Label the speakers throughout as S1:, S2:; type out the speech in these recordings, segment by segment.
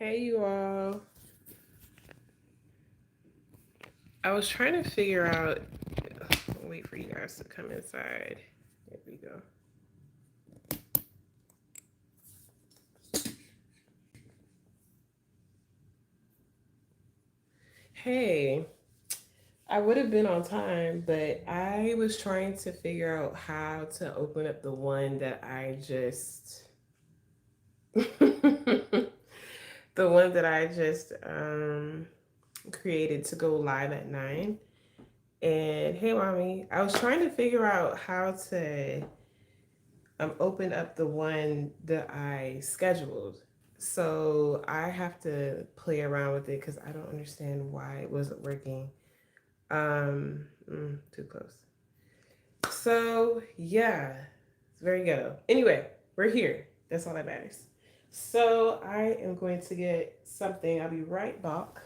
S1: Hey, you all. I was trying to figure out. Wait for you guys to come inside. There we go. Hey, I would have been on time, but I was trying to figure out how to open up the one that I just. the one that I just created to go live at 9. And hey, mommy, I was trying to figure out how to open up the one that I scheduled. So I have to play around with it because I don't understand why it wasn't working. Too close. So yeah, it's very ghetto. Anyway, we're here. That's all that matters. So I am going to get something. I'll be right back.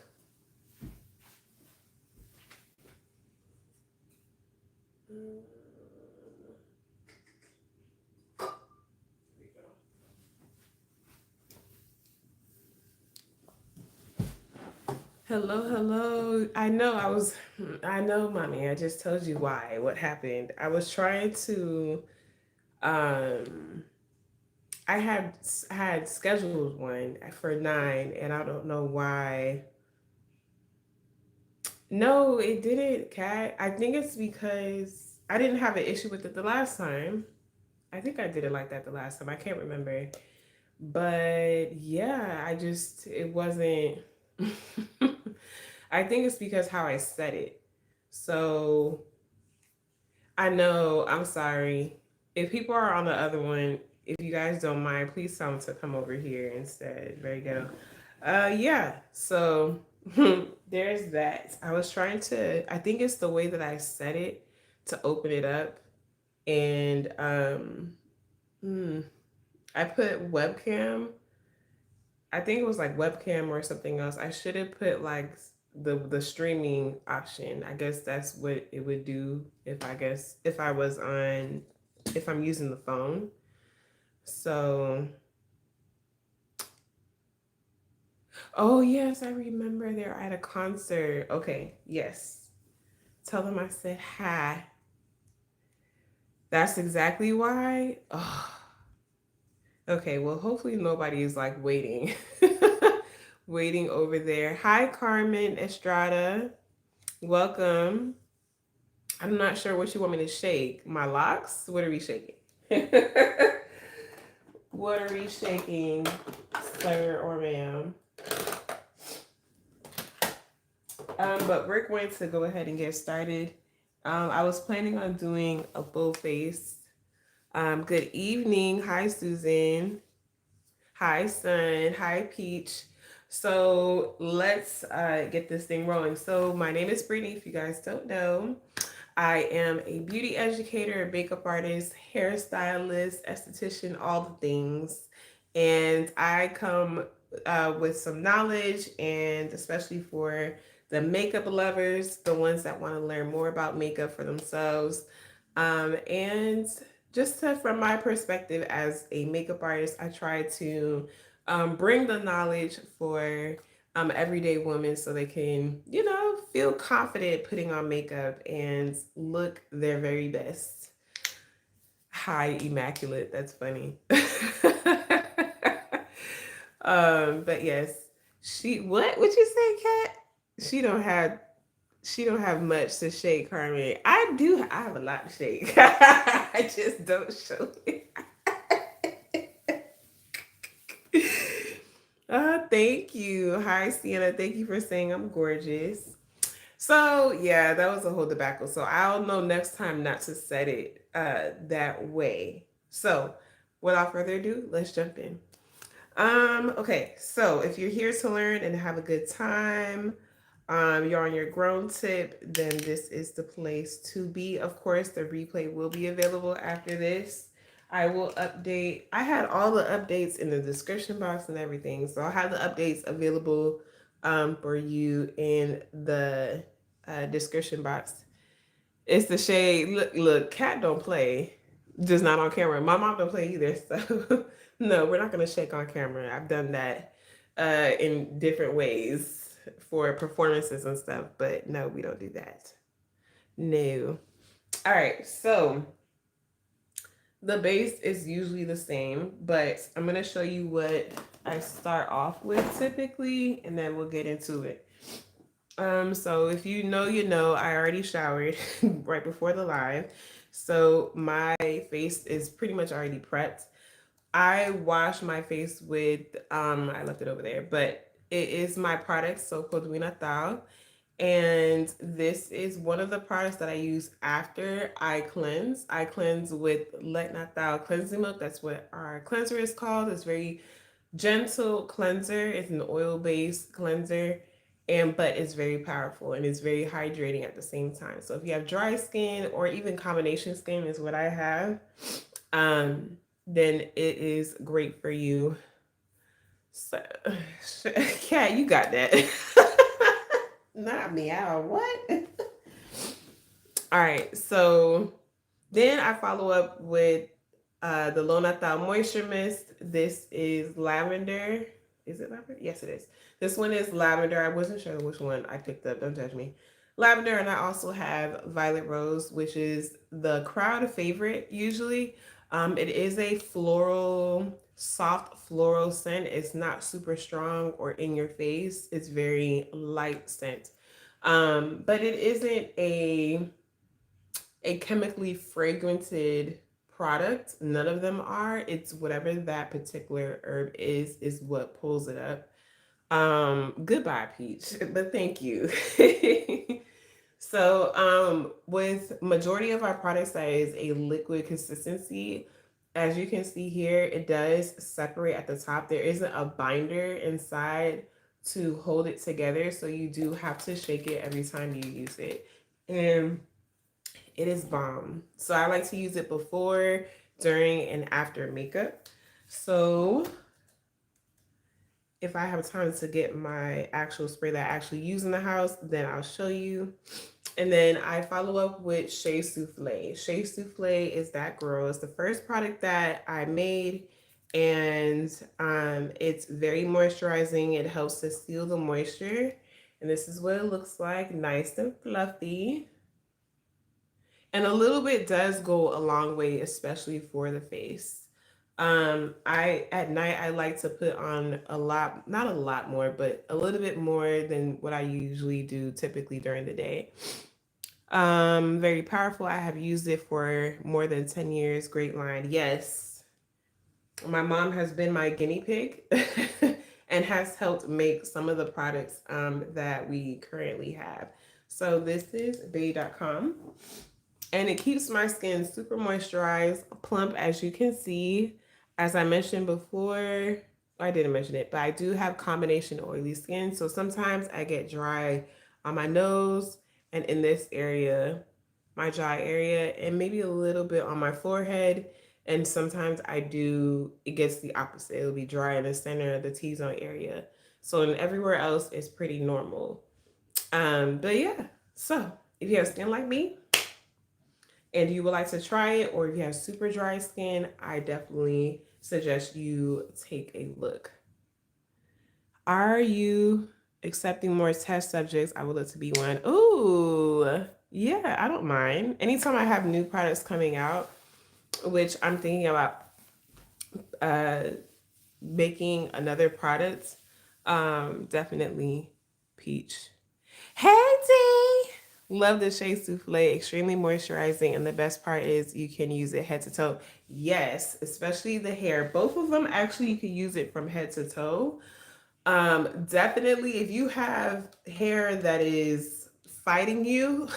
S1: Hello, hello. I know, mommy. I just told you why. What happened? I was trying to, um, I had scheduled one for 9, and I don't know why. No, it didn't, Cat. I think it's because I didn't have an issue with it the last time. I think I did it like that the last time. I can't remember. But yeah, it wasn't. I think it's because how I said it. So I know, I'm sorry. If people are on the other one, if you guys don't mind, please tell them to come over here instead. Very ghetto. Yeah, so there's that. I was trying to, I think it's the way that I said it to open it up. And hmm, I put webcam. I think it was like webcam or something else. I should have put like the streaming option. I guess that's what it would do if I was on if I'm using the phone. So, oh yes, I remember they're at a concert. Okay, yes. Tell them I said hi. That's exactly why. Oh, okay, well hopefully nobody is like waiting. Waiting over there. Hi Carmen Estrada. Welcome. I'm not sure what you want me to shake. My locks? What are we shaking? What are we shaking, sir or ma'am? But we're going to go ahead and get started. I was planning on doing a full face. Good evening. Hi, Susan. Hi, Sun. Hi, Peach. So let's get this thing rolling. So my name is Brittany, if you guys don't know. I am a beauty educator, a makeup artist, hairstylist, esthetician, all the things. And I come with some knowledge, and especially for the makeup lovers, the ones that want to learn more about makeup for themselves. And from my perspective as a makeup artist, I try to bring the knowledge for everyday women so they can, feel confident putting on makeup and look their very best. Hi, immaculate. That's funny. But yes, what would you say, Kat? She don't have she don't have much to shake, Carmen. I have a lot to shake. I just don't show it. Thank you. Hi, Sienna. Thank you for saying I'm gorgeous. So yeah, that was a whole debacle. So I'll know next time not to set it that way. So without further ado, let's jump in. Okay, so if you're here to learn and have a good time, you're on your grown tip, then this is the place to be. Of course, the replay will be available after this. I will update. I had all the updates in the description box and everything. So I'll have the updates available for you in the description box. It's the shade. Look, Cat don't play. Just not on camera. My mom don't play either. So no, we're not gonna shake on camera. I've done that. in different ways for performances and stuff. But no, we don't do that. No. All right, so the base is usually the same, but I'm gonna show you what I start off with typically, and then we'll get into it. So if you know, you know, I already showered right before the live. So my face is pretty much already prepped. I wash my face with I left it over there, but it is my product, so called Natal. And this is one of the products that I use after I cleanse. I cleanse with Let Natal cleansing milk. That's what our cleanser is called. It's very gentle cleanser. It's an oil-based cleanser, and but it's very powerful and it's very hydrating at the same time. So if you have dry skin or even combination skin is what I have, then it is great for you. So, Cat, you got that. Not meow. What? All right. So then I follow up with the Lo Natal Moisture Mist. This is lavender. Is it lavender? Yes, it is. This one is lavender. I wasn't sure which one I picked up. Don't judge me. Lavender, and I also have violet rose, which is the crowd favorite usually. It is a floral, soft floral scent. It's not super strong or in your face. It's very light scent. But it isn't a chemically fragranted product. None of them are. It's whatever that particular herb is what pulls it up. Goodbye, Peach, but thank you. So, with majority of our products, that is a liquid consistency. As you can see here, it does separate at the top. There isn't a binder inside to hold it together, so you do have to shake it every time you use it. And it is bomb. So I like to use it before, during, and after makeup. So if I have time to get my actual spray that I actually use in the house, then I'll show you. And then I follow up with Shea Souffle. Shea Souffle is that girl. It's the first product that I made, and it's very moisturizing. It helps to seal the moisture. And this is what it looks like, nice and fluffy. And a little bit does go a long way, especially for the face. I at night I like to put on a lot, not a lot more, but a little bit more than what I usually do typically during the day. Very powerful. I have used it for more than 10 years. Great line. Yes. My mom has been my guinea pig and has helped make some of the products that we currently have. So this is bay.com. And it keeps my skin super moisturized, plump, as you can see. As I mentioned before, I didn't mention it, but I do have combination oily skin. So sometimes I get dry on my nose and in this area, my dry area, and maybe a little bit on my forehead. And sometimes it gets the opposite. It'll be dry in the center of the T-zone area. So in everywhere else, it's pretty normal. But yeah, so if you have skin like me, and you would like to try it, or if you have super dry skin, I definitely suggest you take a look. Are you accepting more test subjects? I would love to be one. Ooh, yeah, I don't mind. Anytime I have new products coming out, which I'm thinking about uh, making another product, definitely Peach. Hey, D! Love the Shea Souffle, extremely moisturizing, and the best part is you can use it head to toe. Yes, especially the hair. Both of them, actually, you can use it from head to toe. Definitely, if you have hair that is fighting you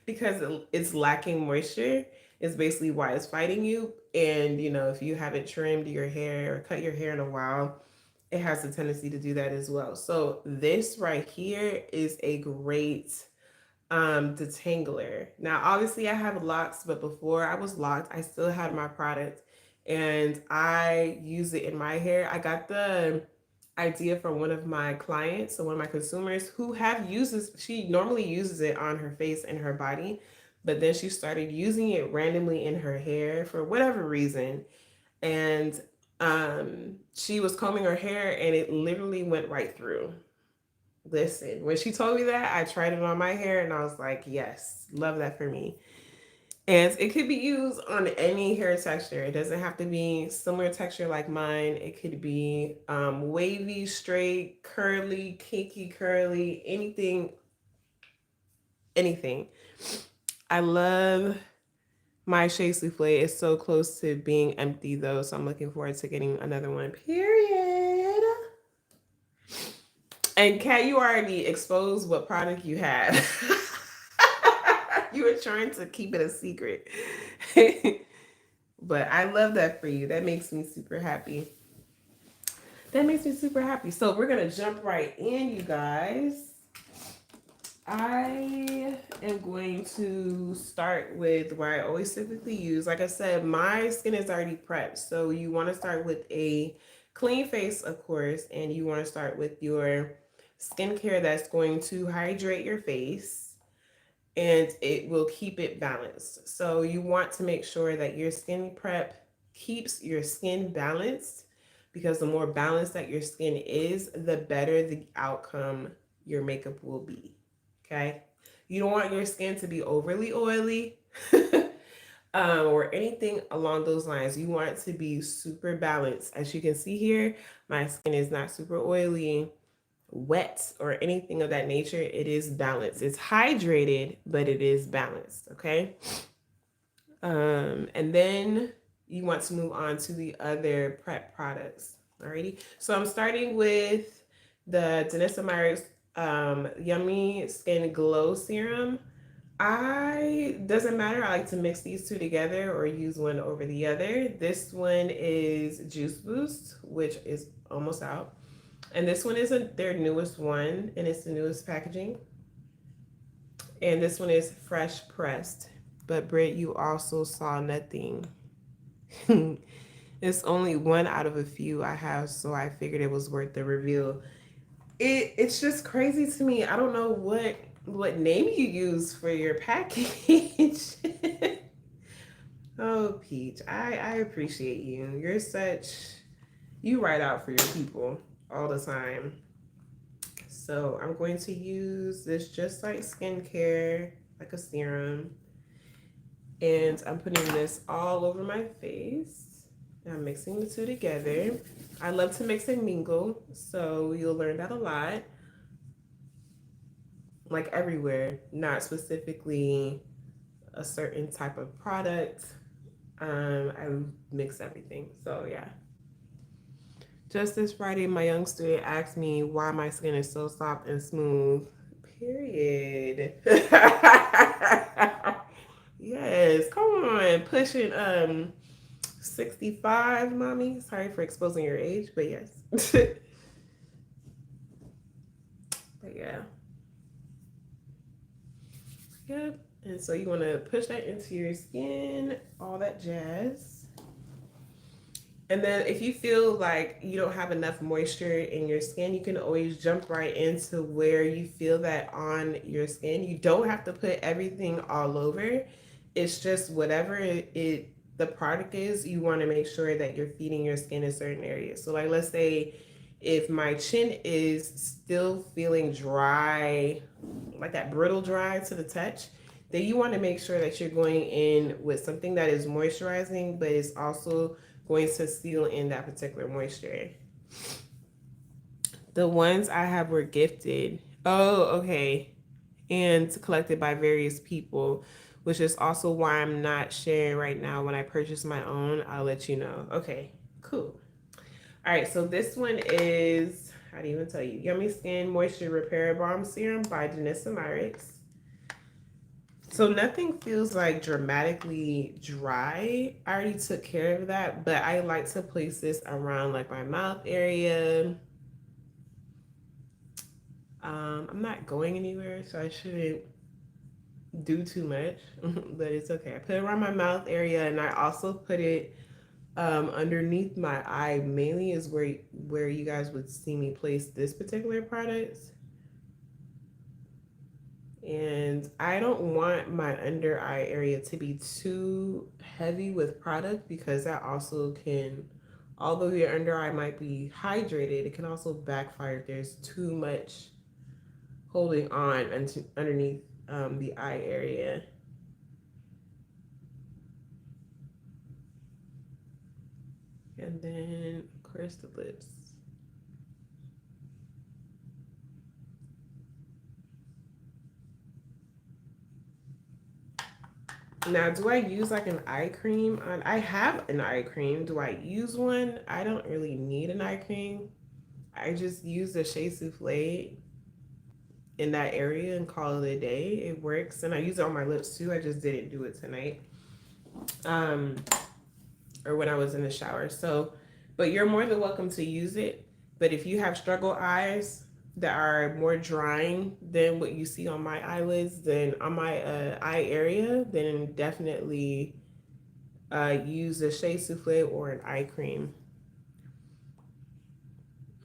S1: because it's lacking moisture, is basically why it's fighting you. And, you know, if you haven't trimmed your hair or cut your hair in a while, it has a tendency to do that as well. So this right here is a great detangler. Now, obviously I have locks, but before I was locked, I still had my product and I use it in my hair. I got the idea from one of my clients, so one of my consumers who she normally uses it on her face and her body, but then she started using it randomly in her hair for whatever reason. And She was combing her hair and it literally went right through. Listen, when she told me that, I tried it on my hair and I was like, yes, love that for me. And it could be used on any hair texture. It doesn't have to be similar texture like mine. It could be wavy, straight, curly, kinky, curly, anything, anything. I love my Shea Souffle. It's so close to being empty though, so I'm looking forward to getting another one. Period. And Kat, you already exposed what product you had. You were trying to keep it a secret. But I love that for you. That makes me super happy. That makes me super happy. So we're gonna jump right in, you guys. I am going to start with what I always typically use. Like I said, my skin is already prepped. So you want to start with a clean face, of course, and you want to start with your skincare that's going to hydrate your face and it will keep it balanced. So you want to make sure that your skin prep keeps your skin balanced because the more balanced that your skin is, the better the outcome your makeup will be. Okay? You don't want your skin to be overly oily or anything along those lines. You want it to be super balanced. As you can see here, my skin is not super oily, wet, or anything of that nature. It is balanced. It's hydrated, but it is balanced. Okay. And then you want to move on to the other prep products. Alrighty. So I'm starting with the Danessa Myers Yummy Skin Glow Serum. I doesn't matter. I like to mix these two together or use one over the other. This one is Juice Boost, which is almost out. And this one isn't their newest one, and it's the newest packaging. And this one is Fresh Pressed. But Britt, you also saw nothing. It's only one out of a few I have, so I figured it was worth the reveal. It's just crazy to me. I don't know what name you use for your package. Oh, Peach, I appreciate you. You write out for your people all the time. So I'm going to use this just like skincare, like a serum. And I'm putting this all over my face. I'm mixing the two together. I love to mix and mingle, so you'll learn that a lot. Like everywhere, not specifically a certain type of product. I mix everything. So yeah. Just this Friday, my young student asked me why my skin is so soft and smooth. Period. Yes, come on, pushing 65, mommy. Sorry for exposing your age, but yes. But yeah. Yep. And so you want to push that into your skin, all that jazz. And then if you feel like you don't have enough moisture in your skin, you can always jump right into where you feel that on your skin. You don't have to put everything all over. It's just whatever the product is, you want to make sure that you're feeding your skin in certain areas. So like let's say if my chin is still feeling dry, like that brittle dry to the touch, then you want to make sure that you're going in with something that is moisturizing, but is also going to seal in that particular moisture. The ones I have were gifted. Oh, okay. And collected by various people, which is also why I'm not sharing right now. When I purchase my own, I'll let you know. Okay, cool. All right, so this one is, I didn't even tell you, Yummy Skin Moisture Repair Balm Serum by Danessa Myers. So nothing feels like dramatically dry. I already took care of that, but I like to place this around like my mouth area. I'm not going anywhere, so I shouldn't do too much, but it's okay. I put it around my mouth area, and I also put it underneath my eye. Mainly is where you guys would see me place this particular product. And I don't want my under eye area to be too heavy with product because that also can although your under eye might be hydrated, it can also backfire if there's too much holding on underneath the eye area. And then, of course, the lips. Now, do I use like an eye cream on? I have an eye cream. Do I use one? I don't really need an eye cream. I just use the Shea Souffle in that area and call it a day. It works, and I use it on my lips too. I just didn't do it tonight, um, or when I was in the shower. So, but you're more than welcome to use it. But if you have struggle eyes that are more drying than what you see on my eyelids, then on my eye area, then definitely use a Shea Souffle or an eye cream.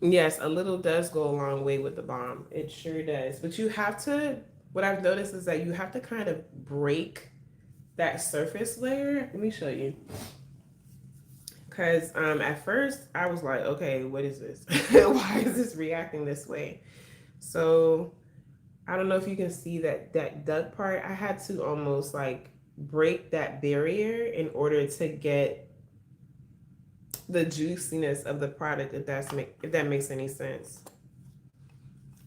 S1: Yes, a little does go a long way with the balm. It sure does. But you have to, what I've noticed is that you have to kind of break that surface layer. Let me show you. Because at first I was like, okay, what is this? Why is this reacting this way? So I don't know if you can see that duct part. I had to almost like break that barrier in order to get the juiciness of the product, if that makes any sense.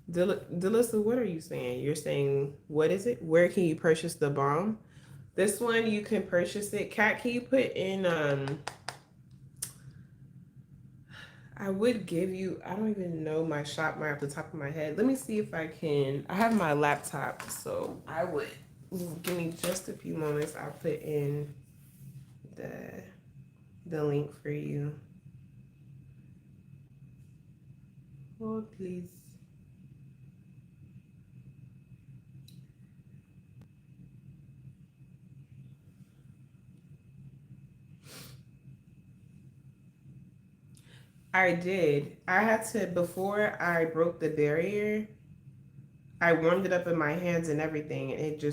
S1: Delissa, what are you saying? You're saying, what is it? Where can you purchase the balm? This one you can purchase it. Kat, can you put in I would give you, I don't even know my shop right off the top of my head. Let me see if I can. I have my laptop, so I would give me just a few moments. I'll put in the link for you. Oh, please. I did. I had to, before I broke the barrier, I warmed it up in my hands and everything, and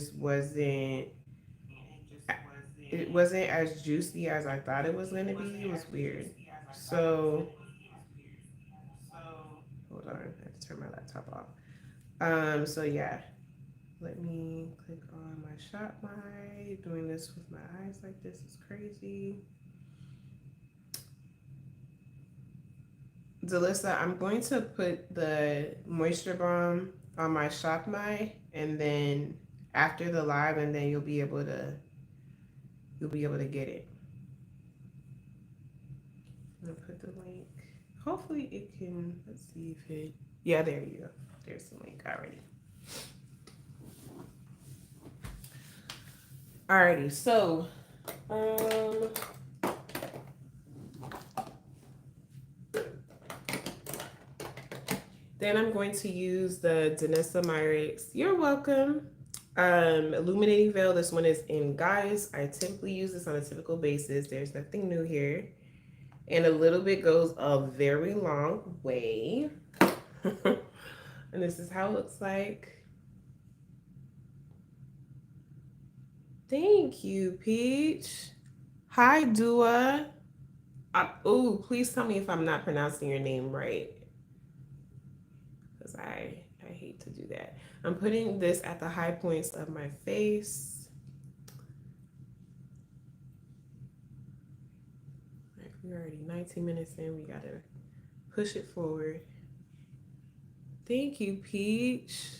S1: it wasn't as juicy as I thought it was gonna be. It was weird. So hold on, I have to turn my laptop off. So yeah, let me click on my shop my. Doing this with my eyes like this is crazy. Delissa, I'm going to put the moisture balm on my shop my, and then after the live, and then you'll be able to get it. I'm gonna put the link. Hopefully it can. Let's see if it. Yeah, there you go. There's the link already. Alrighty, so then I'm going to use the Danessa Myricks. You're welcome. Illuminating veil. This one is in Goddess. I typically use this on a typical basis. There's nothing new here. And a little bit goes a very long way. And this is how it looks like. Thank you, Peach. Hi, Dua. Oh, please tell me if I'm not pronouncing your name right, because I hate to do that. I'm putting this at the high points of my face. We're already 19 minutes in. We gotta push it forward. Thank you, Peach.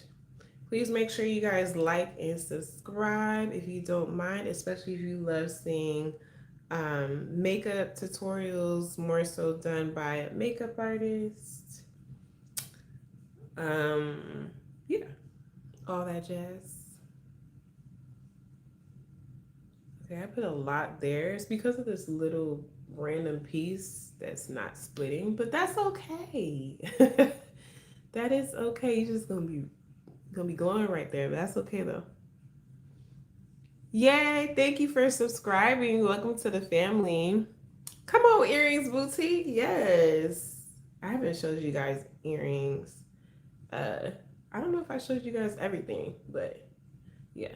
S1: Please make sure you guys like and subscribe if you don't mind, especially if you love seeing makeup tutorials, more so done by a makeup artist. Yeah, all that jazz. Okay, I put a lot there. It's because of this little random piece that's not splitting, but that's okay. That is okay. You're just gonna be glowing right there. But that's okay though. Yay! Thank you for subscribing. Welcome to the family. Come on, earrings boutique. Yes, I haven't showed you guys earrings. I don't know if I showed you guys everything, but yeah.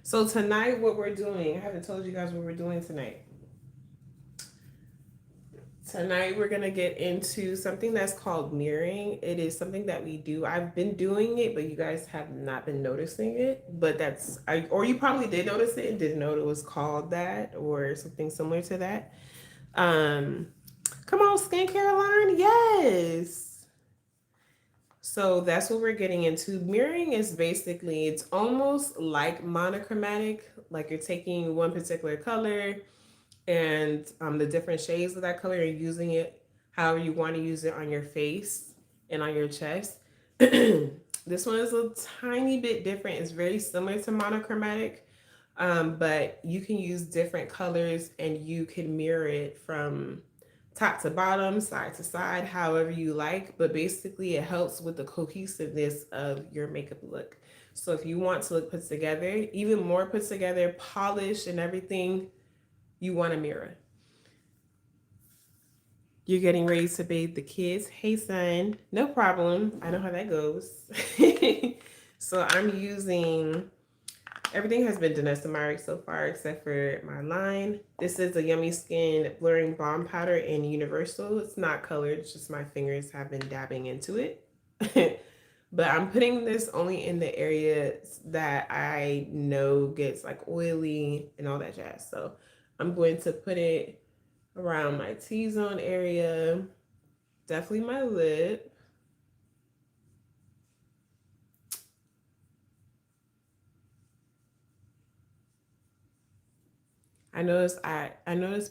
S1: So tonight, what we're doing, I haven't told you guys what we're doing tonight. Tonight we're gonna get into something that's called mirroring. It is something that we do. I've been doing it, but you guys have not been noticing it. But or you probably did notice it and didn't know it was called that or something similar to that. Um, Come on, skincare line, yes. So that's what we're getting into. Mirroring is basically, it's almost like monochromatic, like you're taking one particular color and the different shades of that color and using it however you want to use it on your face and on your chest. This one is a tiny bit different. It's very similar to monochromatic, but you can use different colors and you can mirror it from top to bottom, side to side, however you like. But basically, it helps with the cohesiveness of your makeup look. So if you want to look put together, even more put together, polished and everything, you want a mirror. You're getting ready to bathe the kids. Hey, son. No problem. I know how that goes. So I'm using, everything has been Denestameric so far except for my line. This is a Yummy Skin Blurring Balm Powder in Universal. It's not colored. It's just my fingers have been dabbing into it. But I'm putting this only in the areas that I know gets like oily and all that jazz. So I'm going to put it around my T-zone area, definitely my lip. I noticed,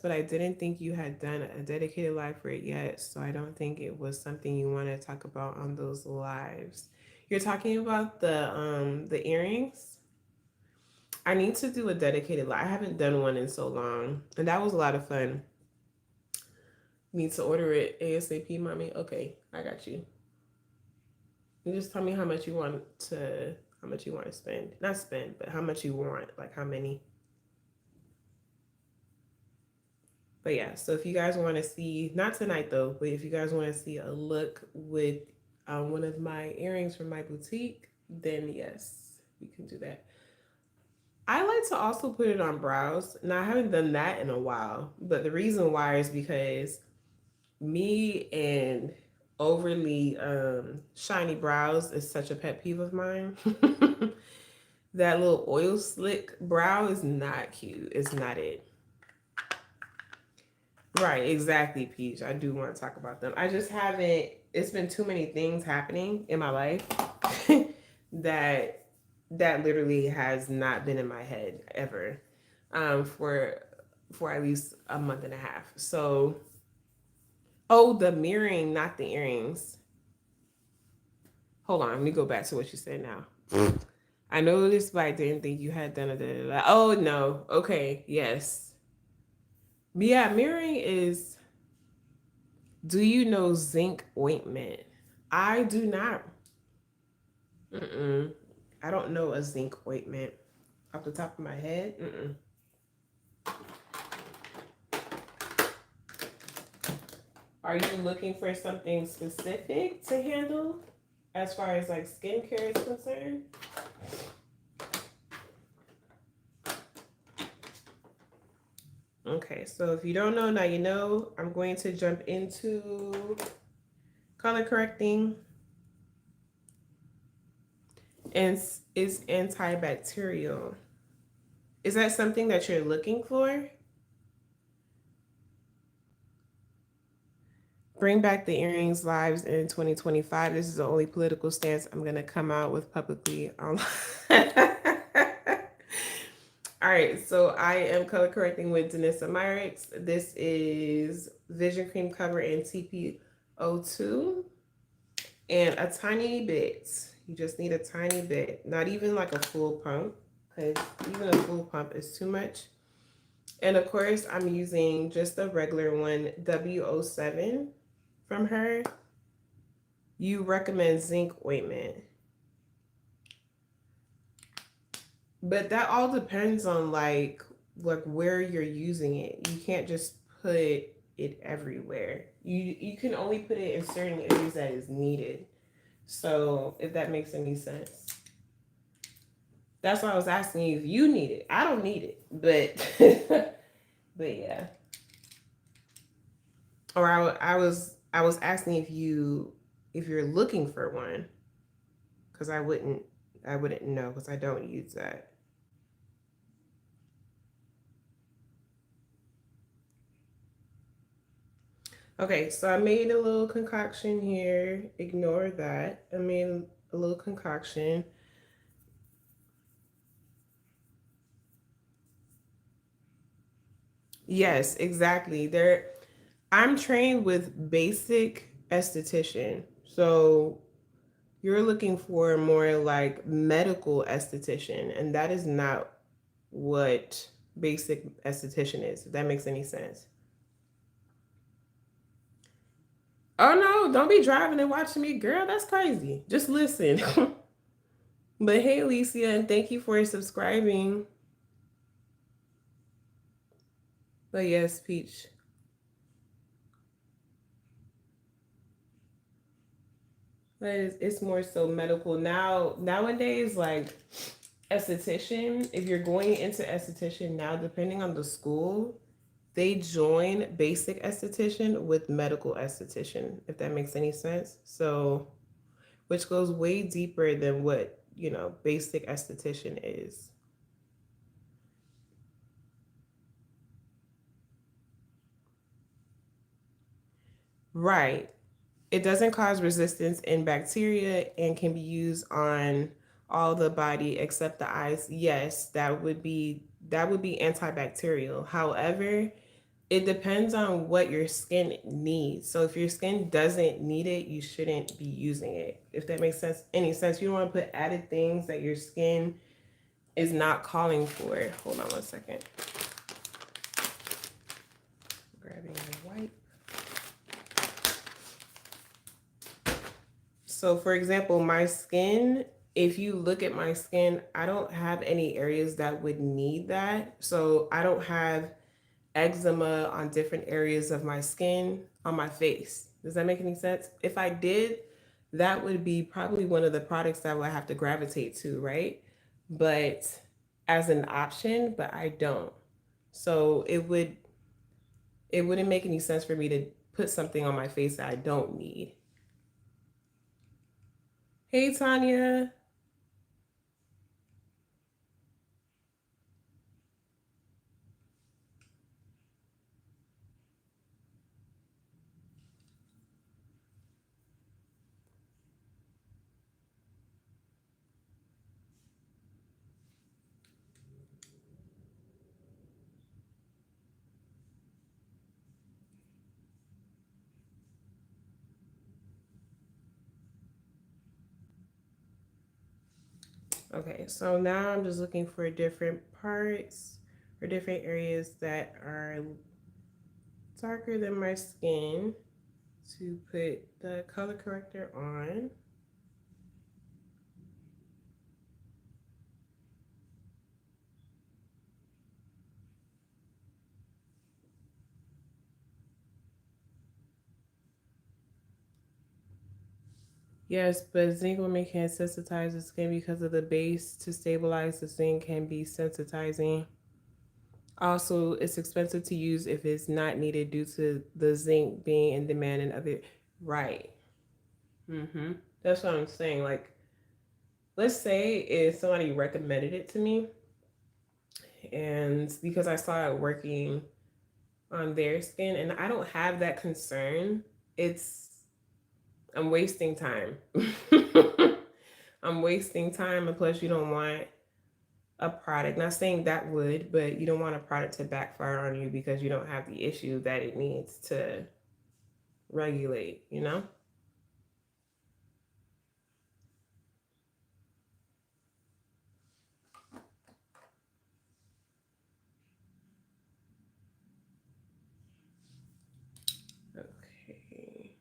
S1: but I didn't think you had done a dedicated live for it yet, so I don't think it was something you want to talk about on those lives. You're talking about the earrings? I need to do a dedicated live. I haven't done one in so long, and that was a lot of fun. Need to order it ASAP, mommy. Okay, I got you. You just tell me how much you want to spend. Not spend, but how much you want, like how many. But yeah, so if you guys want to see, not tonight though, but if you guys want to see a look with one of my earrings from my boutique, then yes, we can do that. I like to also put it on brows. Now I haven't done that in a while, but the reason why is because me and overly shiny brows is such a pet peeve of mine. That little oil slick brow is not cute. It's not it. Right, exactly, Peach. I do want to talk about them. I just haven't, it's been too many things happening in my life that that literally has not been in my head ever for at least a month and a half. So, oh, the mirroring, not the earrings. Hold on, let me go back to what you said now. I noticed, but I didn't think you had done it. Oh no. Okay. Yes. Yeah. Mirroring is. Do you know zinc ointment? I do not. Mm-mm. I don't know a zinc ointment off the top of my head. Mm-mm. Are you looking for something specific to handle as far as like skincare is concerned? Okay, so if you don't know, now you know. I'm going to jump into color correcting. And it's antibacterial. Is that something that you're looking for? Bring back the earrings lives in 2025. This is the only political stance I'm going to come out with publicly online. All right, so I am color correcting with Denestameric. This is Vision Cream Cover in TP02. And a tiny bit. You just need a tiny bit. Not even like a full pump, because even a full pump is too much. And of course, I'm using just a regular one, W07 from her. You recommend zinc ointment. But that all depends on like where you're using it. You can't just put it everywhere. You can only put it in certain areas that is needed. So if that makes any sense. That's why I was asking you if you need it. I don't need it, but but yeah. Or I was asking if you're looking for one, because I wouldn't know because I don't use that. Okay, so I made a little concoction here. Ignore that. I made a little concoction. Yes, exactly. I'm trained with basic esthetician. So you're looking for more like medical esthetician, and that is not what basic esthetician is, if that makes any sense. Oh no, don't be driving and watching me, girl. That's crazy. Just listen. But hey, Alicia, and thank you for subscribing. But yes, Peach. But it's more so medical now. Nowadays, like esthetician, if you're going into esthetician now, depending on the school, they join basic esthetician with medical esthetician, if that makes any sense. So, which goes way deeper than what, basic esthetician is. Right. It doesn't cause resistance in bacteria and can be used on all the body except the eyes. Yes, that would be antibacterial. However, it depends on what your skin needs. So if your skin doesn't need it, you shouldn't be using it. If that makes sense, any sense. You don't want to put added things that your skin is not calling for. Hold on one second. Grabbing a wipe. So, for example, my skin, if you look at my skin, I don't have any areas that would need that. So, I don't have eczema on different areas of my skin on my face. Does that make any sense? If I did, that would be probably one of the products that I would have to gravitate to, right? But as an option, but I don't. So, it wouldn't make any sense for me to put something on my face that I don't need. Hey, Tanya. Okay, so now I'm just looking for different parts or different areas that are darker than my skin to put the color corrector on. Yes, but zinc will make hand sensitize the skin because of the base to stabilize the zinc can be sensitizing. Also, it's expensive to use if it's not needed due to the zinc being in demand and other. Right. Mm-hmm. That's what I'm saying. Like, let's say if somebody recommended it to me, and because I saw it working on their skin, and I don't have that concern, it's I'm wasting time. I'm wasting time, and plus, you don't want a product. Not saying that would, but you don't want a product to backfire on you because you don't have the issue that it needs to regulate. You know? Okay.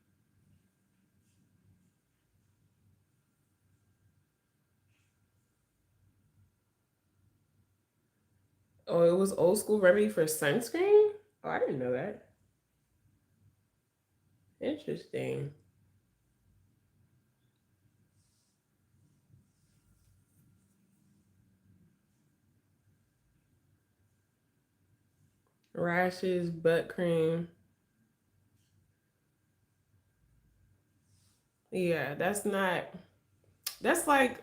S1: Oh, it was old school remedy for sunscreen. Oh, I didn't know that. Interesting. Rashes, butt cream. Yeah, that's like,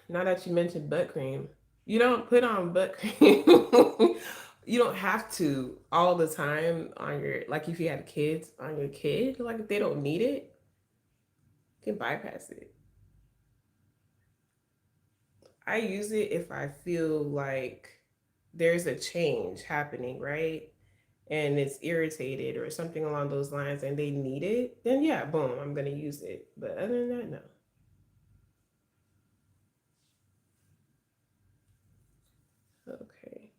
S1: now that you mentioned butt cream, you don't put on butt cream. You don't have to all the time on your, like if you have kids, on your kid, like if they don't need it, you can bypass it. I use it if I feel like there's a change happening, right? And it's irritated or something along those lines and they need it, then yeah, boom, I'm gonna use it. But other than that, no. Okay.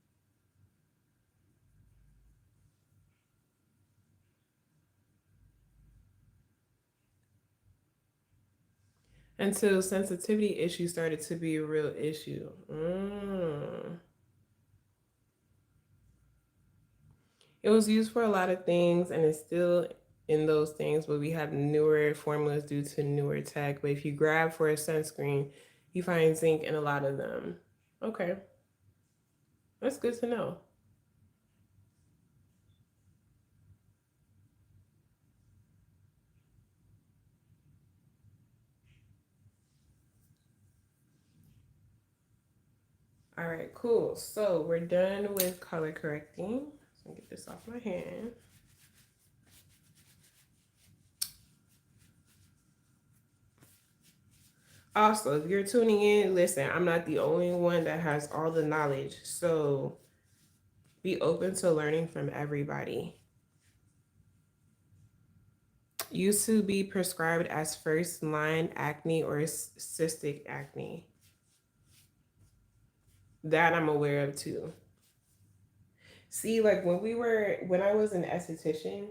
S1: Until sensitivity issues started to be a real issue. It was used for a lot of things and it's still in those things, but we have newer formulas due to newer tech. But if you grab for a sunscreen, you find zinc in a lot of them. Okay, that's good to know. All right, cool. So we're done with color correcting. So get this off my hand. Also, if you're tuning in, listen, I'm not the only one that has all the knowledge. So be open to learning from everybody. Used to be prescribed as first line acne or cystic acne. That I'm aware of too. See, like when I was in esthetician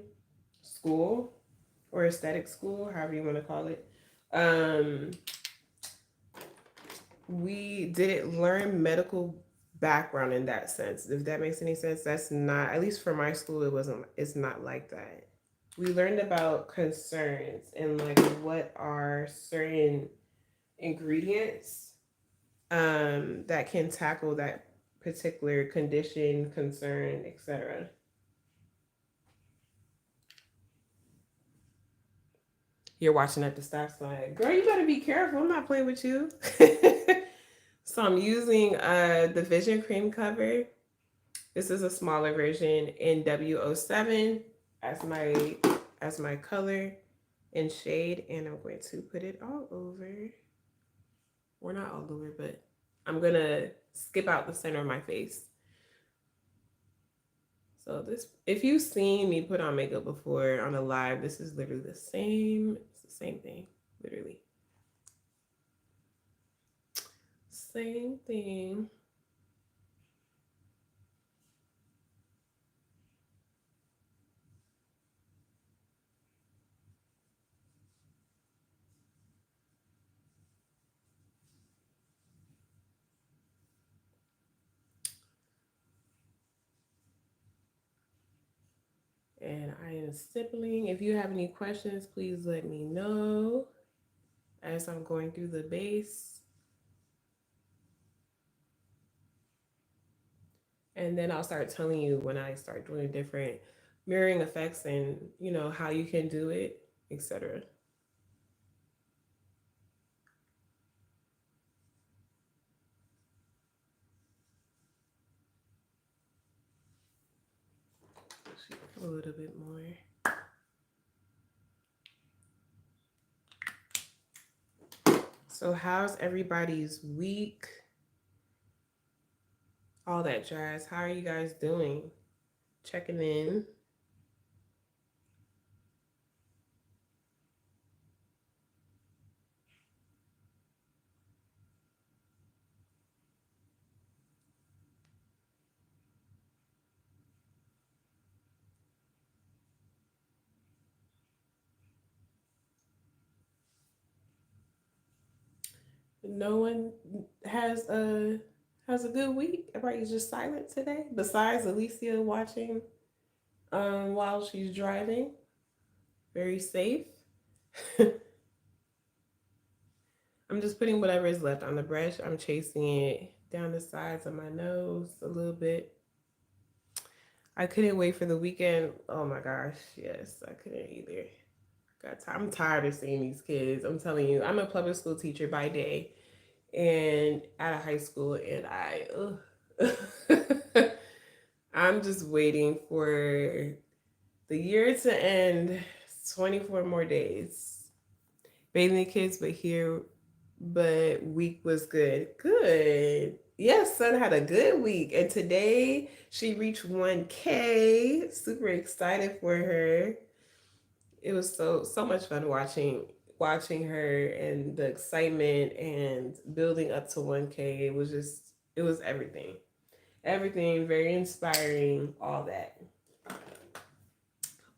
S1: school or aesthetic school, however you want to call it, um, we didn't learn medical background in that sense. If that makes any sense, that's not, at least for my school, it's not like that. We learned about concerns and like what are certain ingredients that can tackle that particular condition, concern, etc. You're watching at the stop sign. Girl, you better be careful. I'm not playing with you. So I'm using the Vision Cream cover. This is a smaller version in W07 as my color and shade, and I'm going to put it all over. Or not all over, but I'm gonna skip out the center of my face. So this, if you've seen me put on makeup before on a live, this is literally the same. It's the same thing, literally. Same thing. And I am stippling. If you have any questions, please let me know as I'm going through the base. And then I'll start telling you when I start doing different mirroring effects and how you can do it, etc. A little bit more. So how's everybody's week? All that jazz. How are you guys doing? Checking in. No one has a good week. Everybody's just silent today. Besides Alicia watching while she's driving. Very safe. I'm just putting whatever is left on the brush. I'm chasing it down the sides of my nose a little bit. I couldn't wait for the weekend. Oh my gosh, yes, I couldn't either. Got time. I'm tired of seeing these kids. I'm telling you, I'm a public school teacher by day and at a high school, and I'm just waiting for the year to end. 24 more days. Bathing the kids, but week was good. Good. Yes, son had a good week. And today she reached 1K. Super excited for her. It was so much fun watching her and the excitement and building up to 1K. It was everything. Everything very inspiring, all that.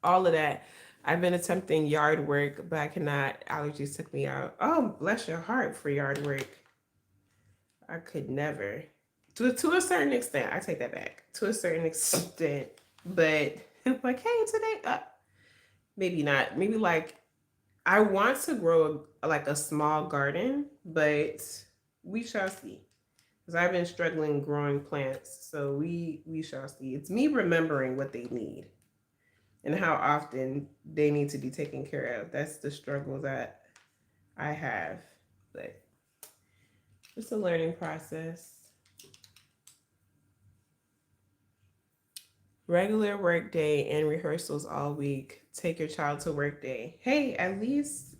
S1: All of that. I've been attempting yard work, but I cannot. Allergies took me out. Oh, bless your heart for yard work. I could never. To a certain extent, I take that back. To a certain extent, but like, hey, today, maybe not. Maybe like I want to grow like a small garden, but we shall see. Because I've been struggling growing plants, so we shall see. It's me remembering what they need and how often they need to be taken care of. That's the struggle that I have, but it's a learning process. Regular work day and rehearsals all week. Take your child to work day. Hey, at least,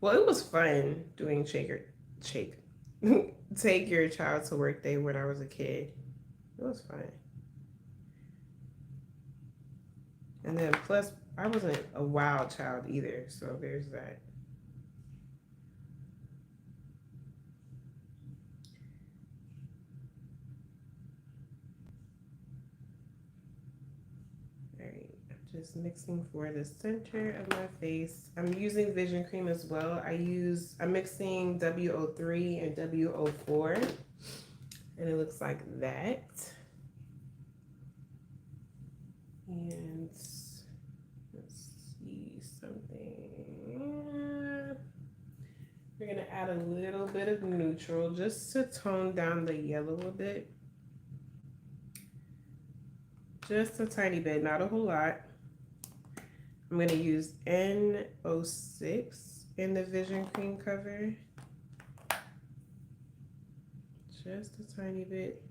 S1: well, it was fun doing shake. Take your child to work day when I was a kid. It was fun. And then plus, I wasn't a wild child either, so there's that. All right, I'm just mixing for the center of my face. I'm using vision cream as well. I'm mixing W03 and W04, and it looks like that. And let's see something. We're gonna add a little bit of neutral just to tone down the yellow a bit. Just a tiny bit, not a whole lot. I'm gonna use N06 in the vision cream cover. Just a tiny bit.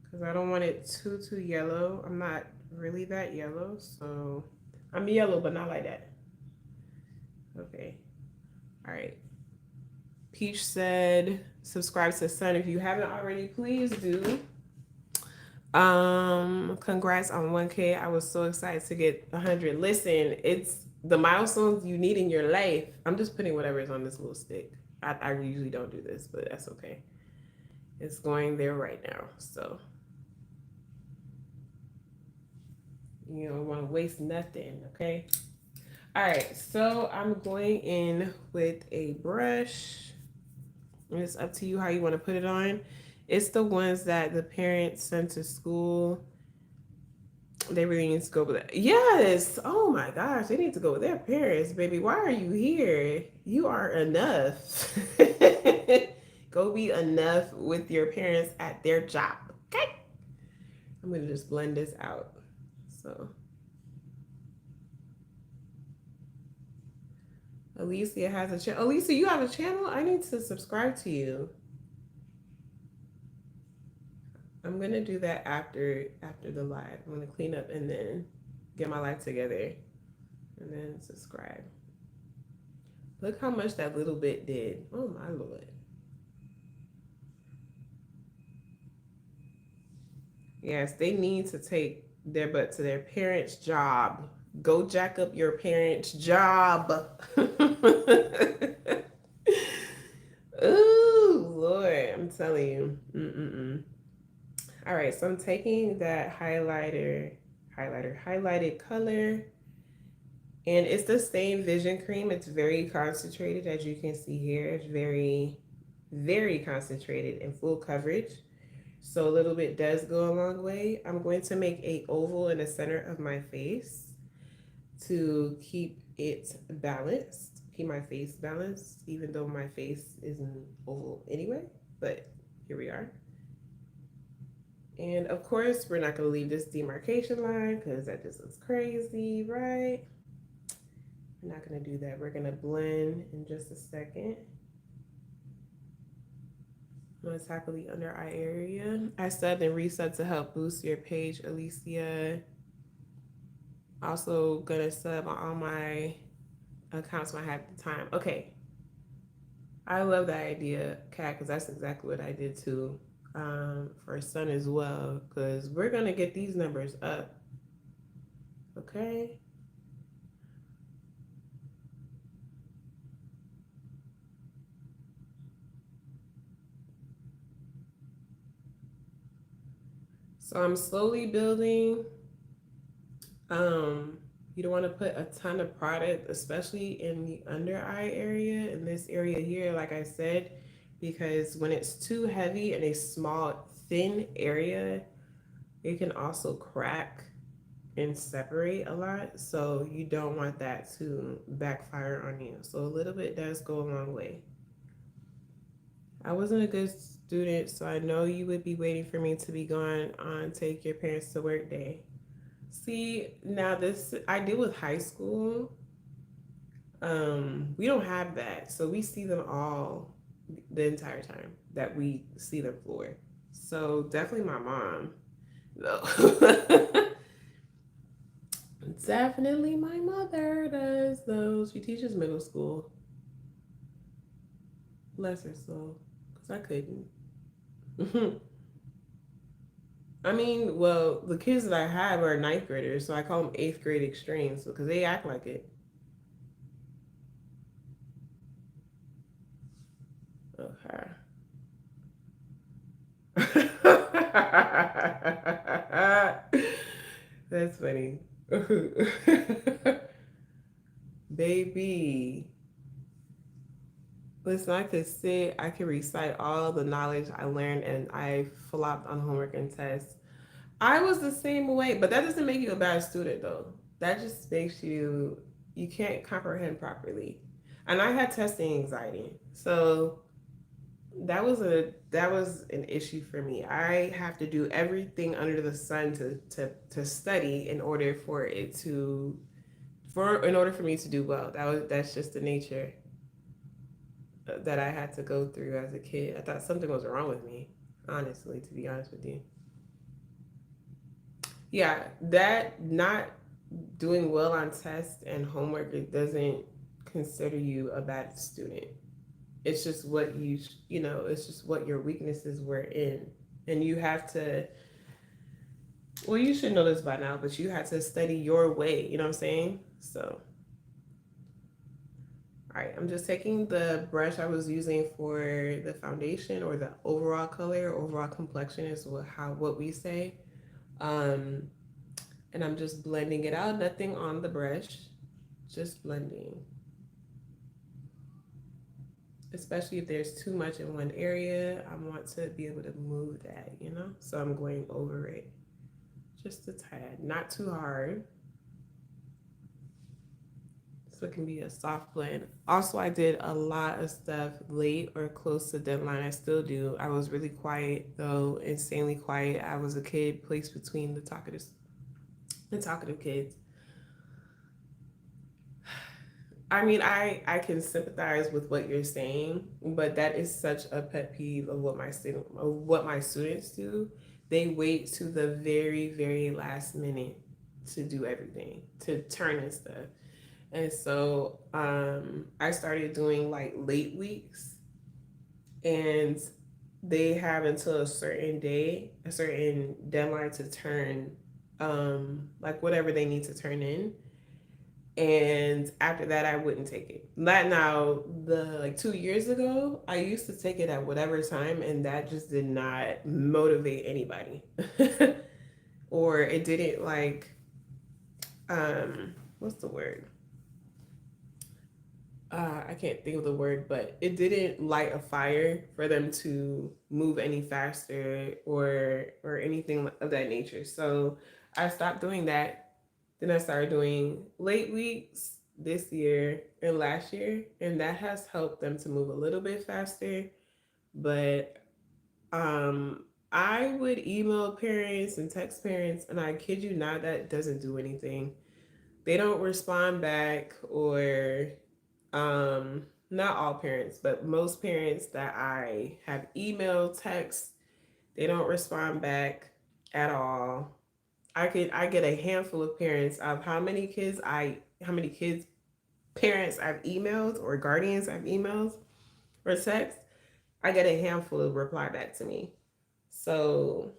S1: Because I don't want it too yellow. I'm not really that yellow, so I'm yellow, but not like that. Okay. All right. Peach said, subscribe to Sun. If you haven't already, please do. Congrats on 1K. I was so excited to get 100. Listen, it's the milestones you need in your life. I'm just putting whatever is on this little stick. I usually don't do this, but that's okay. It's going there right now. So you don't want to waste nothing, okay? All right, so I'm going in with a brush. It's up to you how you want to put it on. It's the ones that the parents send to school. They really need to go with that. Yes. Oh my gosh, they need to go with their parents, baby. Why are you here? You are enough. Go be enough with your parents at their job. Okay. I'm gonna just blend this out. So Alicia has a channel. Alicia, you have a channel? I need to subscribe to you. I'm gonna do that after the live. I'm gonna clean up and then get my life together and then subscribe. Look how much that little bit did. Oh my Lord. Yes, they need to take their butt to their parents' job. Go jack up your parents' job. Ooh, Lord, I'm telling you. All right, so I'm taking that highlighted color, and it's the same vision cream. It's very concentrated, as you can see here. It's very concentrated and full coverage. So a little bit does go a long way. I'm going to make a oval in the center of my face to keep it balanced, keep my face balanced, even though my face isn't oval anyway, but here we are. And of course, we're not going to leave this demarcation line because that just looks crazy, right? We're not going to do that. We're going to blend in just a second. I'm going to tackle the under eye area. I subbed and resubbed to help boost your page, Alicia. Also going to sub on all my accounts when I have the time. Okay. I love that idea, Kat, because that's exactly what I did too. For Sun as well, because we're going to get these numbers up. Okay. So I'm slowly building. You don't want to put a ton of product, especially in the under eye area, in this area here, like I said, because when it's too heavy in a small, thin area, it can also crack and separate a lot. So you don't want that to backfire on you. So a little bit does go a long way. I wasn't a good student, so I know you would be waiting for me to be gone on Take Your Parents to Work Day. See, now this I deal with high school. We don't have that, so we see them all the entire time that we see them for. So definitely my mom. No. Definitely my mother does though. She teaches middle school. Bless her soul. Because I couldn't. I mean, well, the kids that I have are ninth graders, so I call them eighth grade extremes because they act like it. Okay. That's funny. Baby. Listen, I could sit, I could recite all the knowledge I learned, and I flopped on homework and tests. I was the same way, but that doesn't make you a bad student, though. That just makes you can't comprehend properly. And I had testing anxiety. So that was an issue for me. I have to do everything under the sun to study in order for it to for in order for me to do well. That's just the nature that I had to go through as a kid. I thought something was wrong with me, honestly, to be honest with you. Yeah, that not doing well on tests and homework, it doesn't consider you a bad student. It's just what it's just what your weaknesses were in. And you have to, well, you should know this by now, but you have to study your way, you know what I'm saying? So, all right, I'm just taking the brush I was using for the foundation or the overall color, overall complexion is what we say. Um, and I'm just blending it out, nothing on the brush, just blending. Especially if there's too much in one area, I want to be able to move that. So I'm going over it just a tad, not too hard. So it can be a soft blend. Also, I did a lot of stuff late or close to deadline. I still do. I was really quiet though, insanely quiet. I was a kid placed between the talkative kids. I mean, I can sympathize with what you're saying, but that is such a pet peeve of what my students do. They wait to the very, very last minute to do everything, to turn and stuff. And so I started doing like late weeks, and they have until a certain day, a certain deadline to turn like whatever they need to turn in. And after that, I wouldn't take it. Not now. The like 2 years ago, I used to take it at whatever time, and that just did not motivate anybody. Or it didn't like what's the word? I can't think of the word, but it didn't light a fire for them to move any faster or anything of that nature. So I stopped doing that. Then I started doing late weeks this year and last year, and that has helped them to move a little bit faster. But I would email parents and text parents, and I kid you not, that doesn't do anything. they don't respond back, or not all parents, but most parents that I have emailed, text, they don't respond back at all. I get a handful of parents of how many kids parents I've emailed, or guardians I've emailed or text. I get a handful of reply back to me. So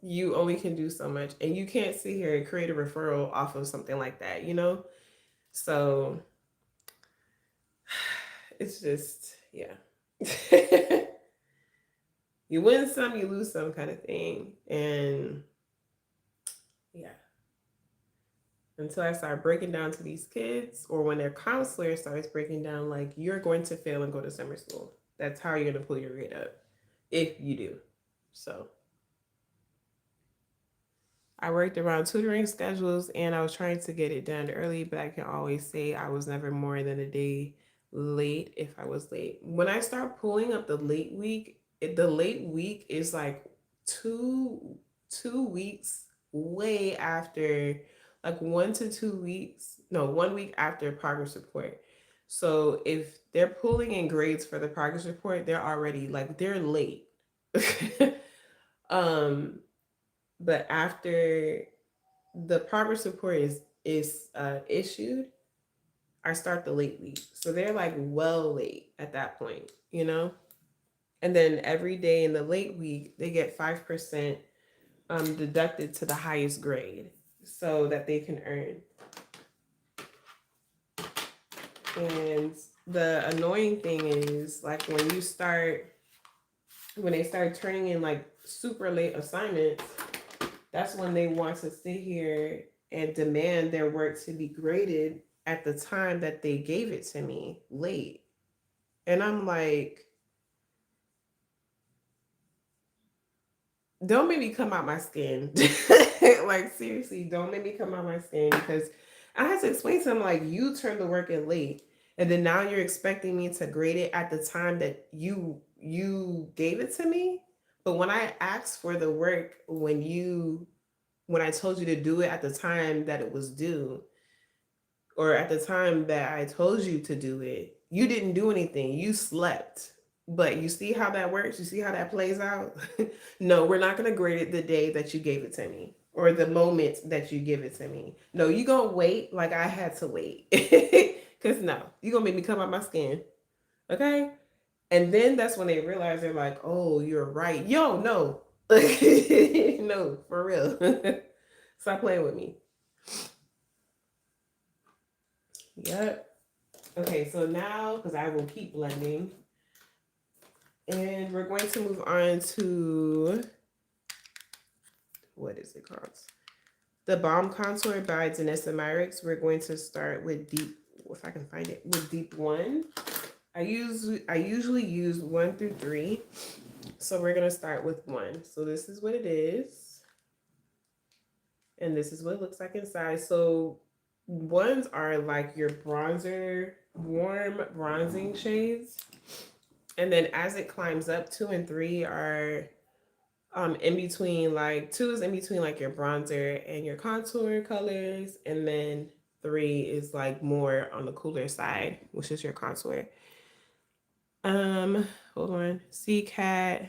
S1: you only can do so much, and you can't sit here and create a referral off of something like that, you know? So it's just, yeah. You win some, you lose some kind of thing. And yeah, until I start breaking down to these kids, or when their counselor starts breaking down, like, you're going to fail and go to summer school. That's how you're going to pull your grade up, if you do. So I worked around tutoring schedules, and I was trying to get it done early, but I can always say I was never more than a day late if I was late. When I start pulling up the late week, the late week is like two weeks way after, like 1 to 2 weeks, no, 1 week after progress report. So if they're pulling in grades for the progress report, they're already like they're late. um but after the progress report is issued, I start the late week. So they're like well late at that point, you know? And then every day in the late week, they get 5% deducted to the highest grade so that they can earn. And the annoying thing is, like, when they start turning in like super late assignments, that's when they want to sit here and demand their work to be graded at the time that they gave it to me late. And I'm like, don't make me come out my skin. Like, seriously, don't make me come out my skin, because I had to explain to him, like, you turned the work in late, and then now you're expecting me to grade it at the time that you gave it to me. But when I asked for the work, when I told you to do it at the time that it was due, or at the time that I told you to do it, you didn't do anything. You slept. But you see how that works? You see how that plays out? No, we're not going to grade it the day that you gave it to me, or the moment that you give it to me. No, you going to wait like I had to wait. Because no, you going to make me come out my skin. Okay? And then that's when they realize, they're like, oh, you're right. Yo, no. No, for real. Stop playing with me. Yep. Okay, so now, because I will keep blending, and we're going to move on to, what is it called? The Balm Contour by Danessa Myricks. We're going to start with deep, if I can find it, with deep 1. I usually use 1 through 3. So we're going to start with 1. So this is what it is. And this is what it looks like inside. So 1s are like your bronzer, warm bronzing shades. And then as it climbs up, 2 and 3 are in between, like 2 is in between like your bronzer and your contour colors, and then 3 is like more on the cooler side, which is your contour. Hold on. See, Cat,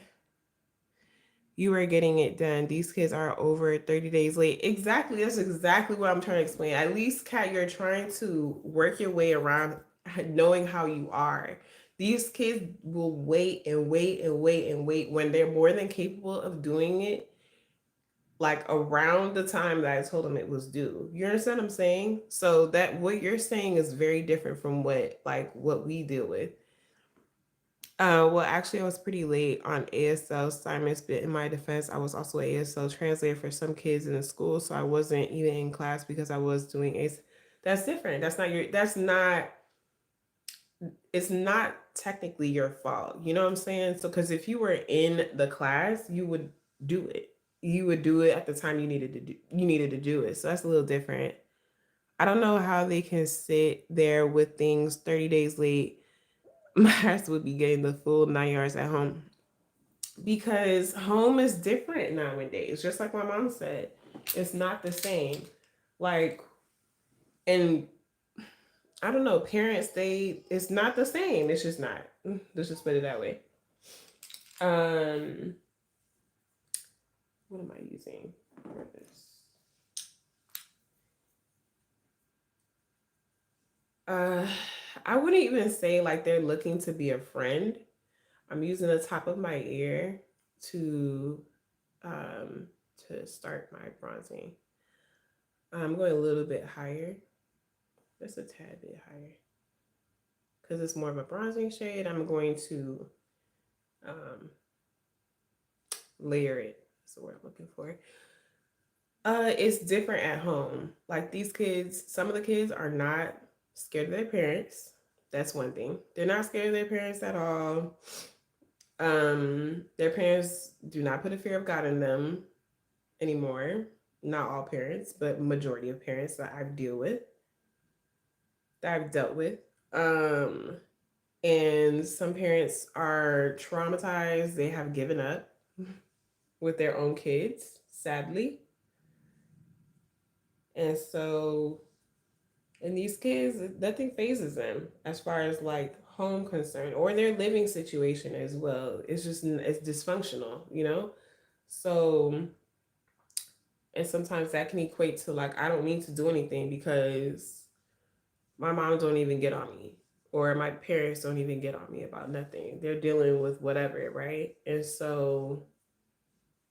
S1: you are getting it done. These kids are over 30 days late. Exactly. That's exactly what I'm trying to explain. At least, Cat, you're trying to work your way around knowing how you are. These kids will wait and wait and wait and wait when they're more than capable of doing it, like around the time that I told them it was due. You understand what I'm saying? So that what you're saying is very different from what we deal with. Well, actually, I was pretty late on ASL assignments, but in my defense, I was also an ASL translator for some kids in the school, so I wasn't even in class because I was doing ASL. That's different. It's not technically your fault. You know what I'm saying? So, because if you were in the class, you would do it. You would do it at the time you needed to do it. So that's a little different. I don't know how they can sit there with things 30 days late. My ass would be getting the full 9 yards at home, because home is different nowadays. Just like my mom said, it's not the same. Like, and I don't know, parents, it's not the same. It's just not. Let's just put it that way. Um, what am I using for this? Uh, I wouldn't even say like they're looking to be a friend. I'm using the top of my ear to um to start my bronzing. I'm going a little bit higher, just a tad bit higher, because it's more of a bronzing shade. I'm going to um, layer it. That's the word I'm looking for. It's different at home. Like these kids, some of the kids are not scared of their parents. That's one thing. They're not scared of their parents at all. Their parents do not put a fear of God in them anymore. Not all parents, but majority of parents that I've dealt with. Um, and some parents are traumatized. They have given up with their own kids, sadly. And so, and these kids, nothing phases them as far as like home concern or their living situation as well. It's just, it's dysfunctional, you know? So, and sometimes that can equate to like, I don't need to do anything because my mom don't even get on me or my parents don't even get on me about nothing. They're dealing with whatever, right? And so,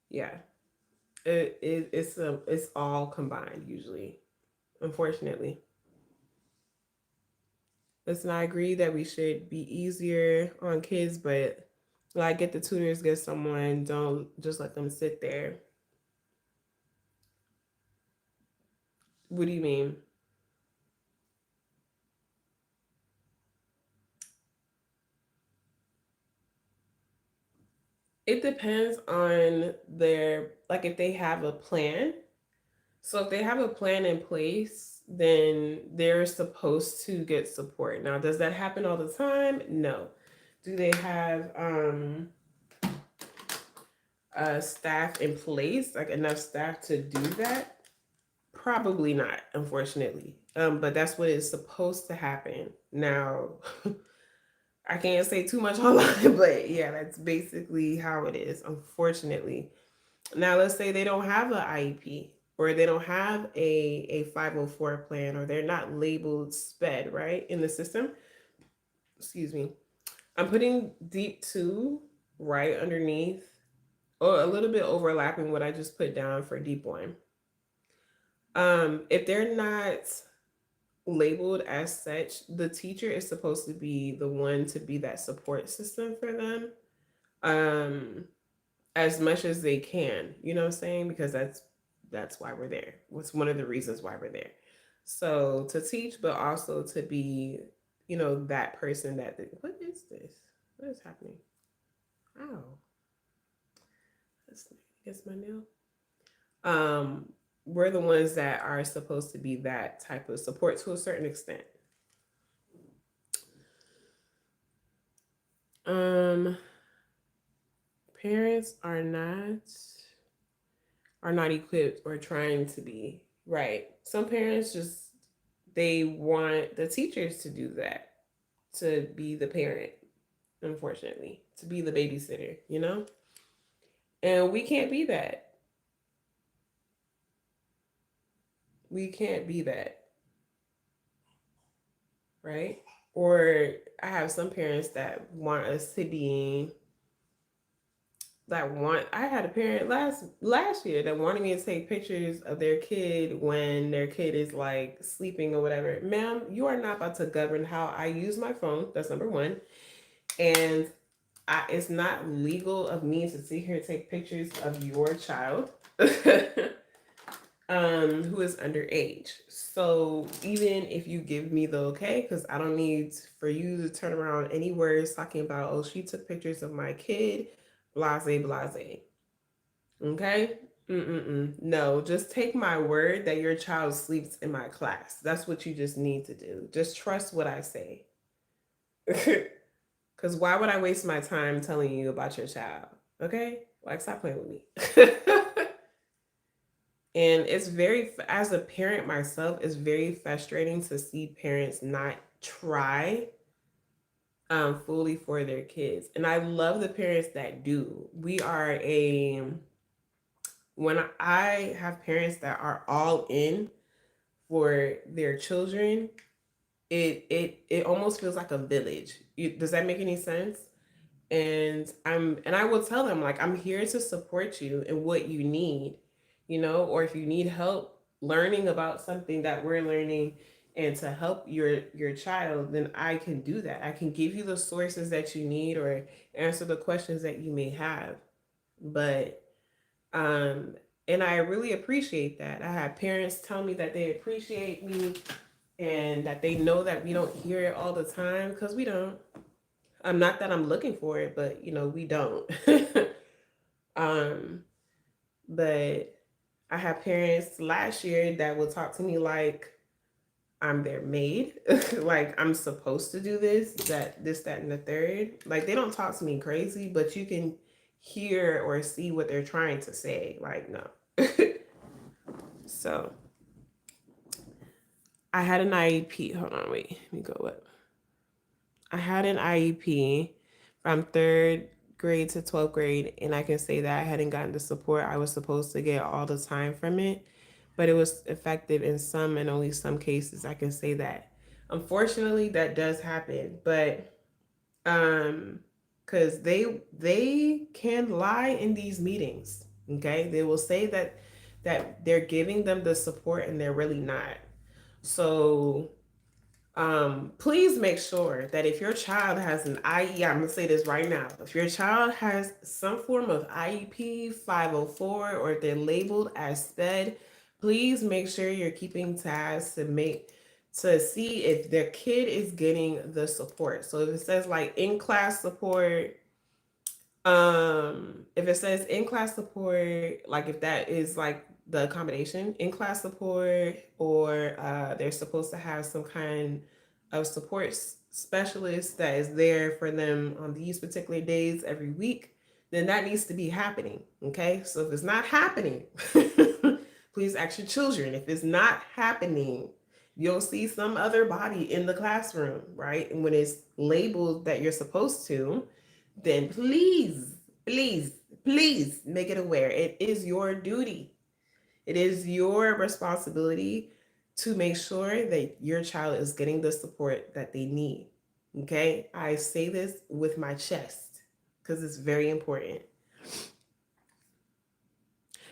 S1: yeah, it's all combined usually, unfortunately. Listen, I agree that we should be easier on kids, but like get the tutors, get someone. Don't just let them sit there. What do you mean? It depends on their, like, if they have a plan. So if they have a plan in place, then they're supposed to get support. Now, does that happen all the time? No. Do they have staff in place, like enough staff to do that? Probably not, unfortunately. But that's what is supposed to happen. Now, I can't say too much online, but yeah, that's basically how it is, unfortunately. Now, let's say they don't have an IEP or they don't have a 504 plan or they're not labeled SPED, right, in the system. Excuse me. I'm putting deep two right underneath or a little bit overlapping what I just put down for deep one. If they're not labeled as such, the teacher is supposed to be the one to be that support system for them. Um, as much as they can, you know what I'm saying? Because that's why we're there. What's one of the reasons why we're there. So to teach, but also to be, that person that what is this? What is happening? Oh, that's against my nail. We're the ones that are supposed to be that type of support to a certain extent. Um, parents are not equipped or trying to be, right. Some parents just, they want the teachers to do that, to be the parent, unfortunately, to be the babysitter. And we can't be that. We can't be that, right? Or I have some parents that want us to be, I had a parent last year that wanted me to take pictures of their kid when their kid is like sleeping or whatever. Ma'am, you are not about to govern how I use my phone. That's number one. And it's not legal of me to sit here and take pictures of your child who is underage. So even if you give me the okay, because I don't need for you to turn around any words talking about, oh, she took pictures of my kid, blase, blase. Okay? Mm-mm-mm. No, just take my word that your child sleeps in my class. That's what you just need to do. Just trust what I say. Because why would I waste my time telling you about your child? Okay? Like, stop playing with me. And it's very, as a parent myself, it's very frustrating to see parents not try fully for their kids. And I love the parents that do. When I have parents that are all in for their children, it almost feels like a village. Does that make any sense? And I will tell them, like, I'm here to support you in what you need, or if you need help learning about something that we're learning and to help your child, then I can do that. I can give you the sources that you need or answer the questions that you may have. But um and I really appreciate that. I have parents tell me that they appreciate me and that they know that we don't hear it all the time, because we don't. I'm not that I'm looking for it, but we don't. um, but I have parents last year that will talk to me like I'm their maid, like I'm supposed to do that, and the third. Like, they don't talk to me crazy, but you can hear or see what they're trying to say. Like, no. So I had an IEP. Hold on, wait. Let me go up. I had an IEP from third grade to 12th grade, and I can say that I hadn't gotten the support I was supposed to get all the time from it, but it was effective in some and only some cases. I can say that. Unfortunately, that does happen, but because they can lie in these meetings. Okay, they will say that they're giving them the support, and they're really not. So please make sure that if your child has an IE, I'm gonna say this right now. If your child has some form of IEP 504, or if they're labeled as SPED, please make sure you're keeping tabs to see if their kid is getting the support. So if it says like in class support, if it says in class support, like if that is like the accommodation in class support, or they're supposed to have some kind of support specialist that is there for them on these particular days every week, then that needs to be happening. Okay, so if it's not happening, please ask your children. If it's not happening, you'll see some other body in the classroom, right? And when it's labeled that you're supposed to, then please, please, please make it aware. It is your duty. It is your responsibility to make sure that your child is getting the support that they need. Okay? I say this with my chest because it's very important.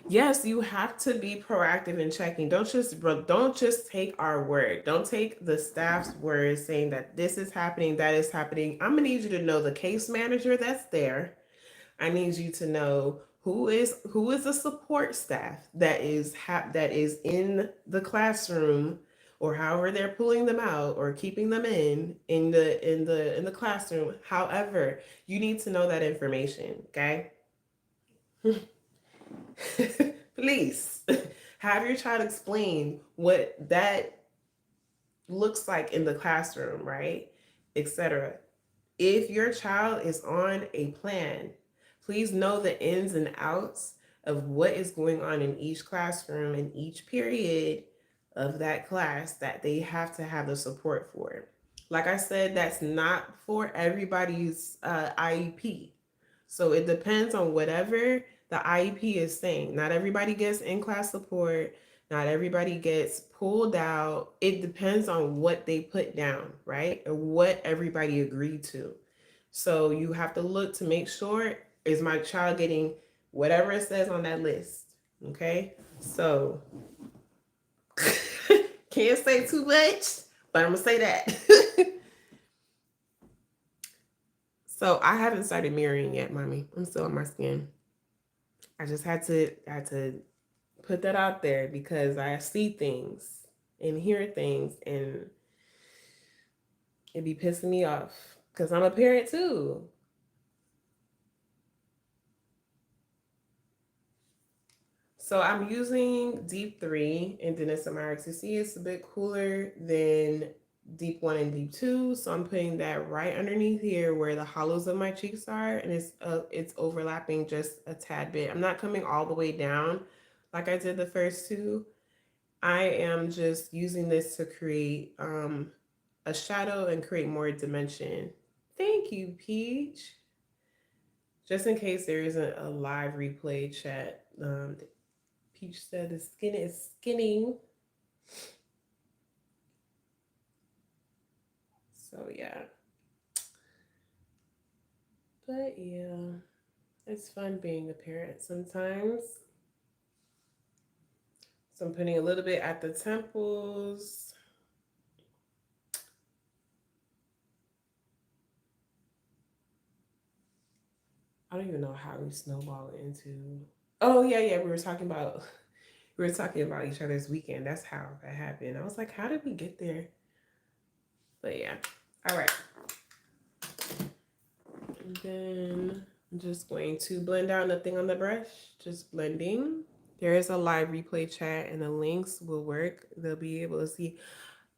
S1: Yes, you have to be proactive in checking. Don't just take our word. Don't take the staff's word saying that this is happening, that is happening. I'm gonna need you to know the case manager that's there. I need you to know who is a support staff that is in the classroom, or however they're pulling them out or keeping them in the classroom. However, you need to know that information, okay? Please have your child explain what that looks like in the classroom, right? Etc. If your child is on a plan, please know the ins and outs of what is going on in each classroom in each period of that class that they have to have the support for. Like I said, that's not for everybody's IEP. So it depends on whatever the IEP is saying. Not everybody gets in class support. Not everybody gets pulled out. It depends on what they put down, right? Or what everybody agreed to. So you have to look to make sure, is my child getting whatever it says on that list? Okay. So can't say too much, but I'm gonna say that. So I haven't started mirroring yet, mommy. I'm still on my skin. I just had to put that out there because I see things and hear things, and it be pissing me off because I'm a parent too. So I'm using Deep 3 and Denisomyr. You see, it's a bit cooler than Deep 1 and Deep 2. So I'm putting that right underneath here where the hollows of my cheeks are, and it's overlapping just a tad bit. I'm not coming all the way down like I did the first two, I am just using this to create a shadow and create more dimension. Thank you, Peach. Just in case there isn't a live replay chat, Peach said the skin is skinning. So yeah. But yeah, it's fun being a parent sometimes. So I'm putting a little bit at the temples. I don't even know how we snowballed into. Oh yeah, yeah. We were talking about each other's weekend. That's how that happened. I was like, how did we get there? But yeah. All right. And then I'm just going to blend out nothing on the brush. Just blending. There is a live replay chat and the links will work. They'll be able to see.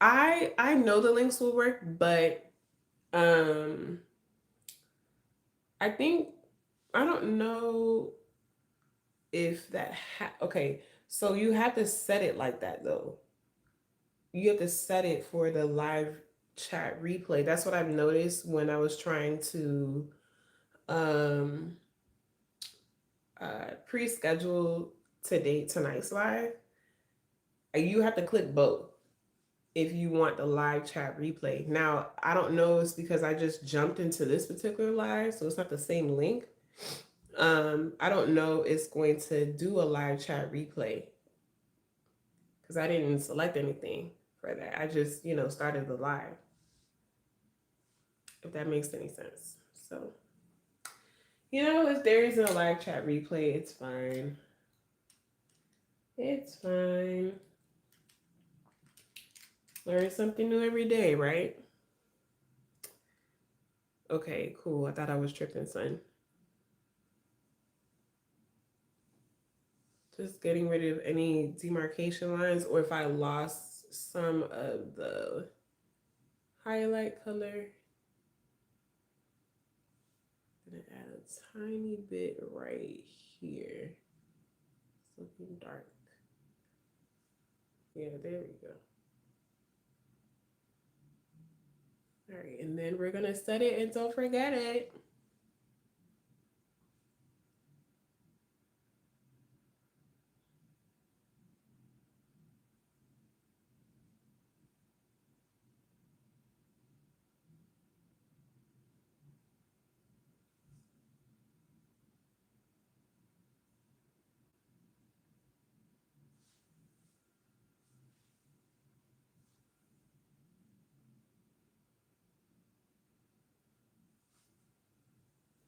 S1: I know the links will work, but um I think I don't know if okay, so you have to set it like that though. You have to set it for the live chat replay. That's what I've noticed when I was trying to um pre-schedule tonight's live. You have to click both if you want the live chat replay. Now, I don't know, it's because I just jumped into this particular live, so it's not the same link. I don't know it's going to do a live chat replay because I didn't select anything for that. I just, started the live, if that makes any sense. So, if there isn't a live chat replay, it's fine. It's fine. Learn something new every day, right? Okay, cool. I thought I was tripping, son. Just getting rid of any demarcation lines, or if I lost some of the highlight color, I'm gonna add a tiny bit right here. It's looking dark. Yeah, there we go. All right, and then we're gonna set it and don't forget it.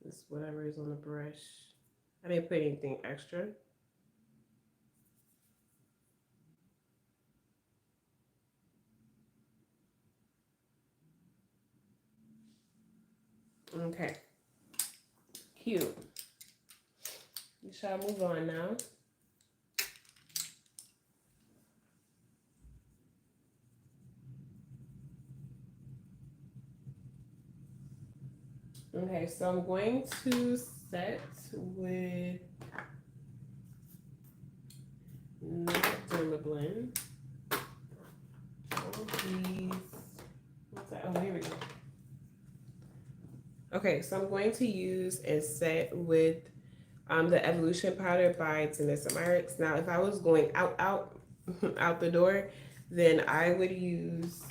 S1: Just whatever is on the brush. I didn't put anything extra. Okay, cute. We shall move on now. Okay, so I'm going to set with not Dermablend. All these. What's that? Oh, here we go. Okay, so I'm going to use and set with the Evolution Powder by Danessa Myricks. Now, if I was going out out the door, then I would use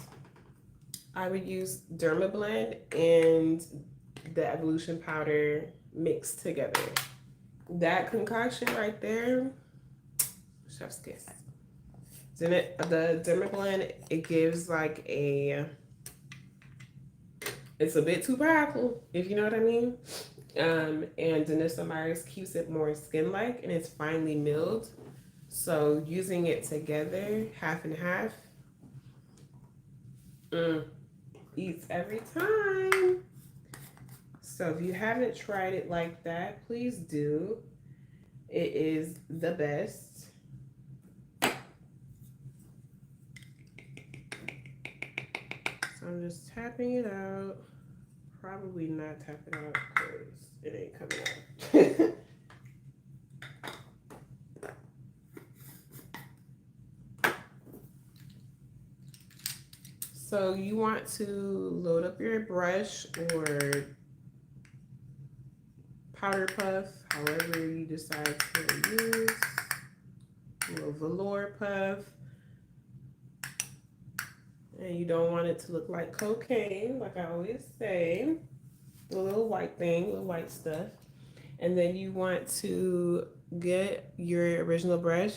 S1: Dermablend and the Evolution Powder mixed together. That concoction right there, chef's kiss. Then the Dermablend, it gives like it's a bit too powerful, if you know what I mean. And Danessa Myricks keeps it more skin-like and it's finely milled. So using it together, half and half, eats every time. So if you haven't tried it like that, please do. It is the best. So I'm just tapping it out. Probably not tap it out because it ain't coming out. So you want to load up your brush or powder puff, however you decide to use. A little velour puff. And you don't want it to look like cocaine, like I always say. The little white thing, little white stuff. And then you want to get your original brush.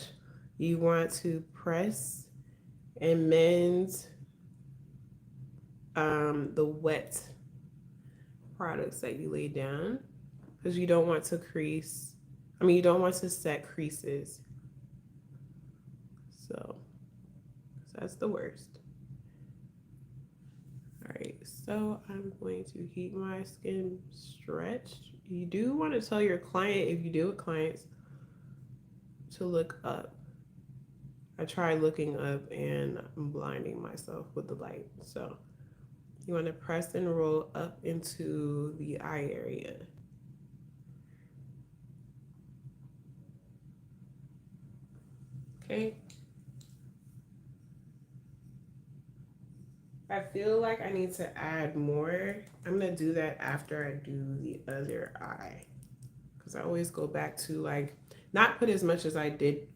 S1: You want to press and mend the wet products that you lay down, because you don't want to crease. You don't want to set creases. So that's the worst. All right, so I'm going to keep my skin stretched. You do want to tell your client, if you deal with clients, to look up. I tried looking up and I'm blinding myself with the light. So you want to press and roll up into the eye area. Okay. I feel like I need to add more. I'm going to do that after I do the other eye. Because I always go back to like, not put as much as I did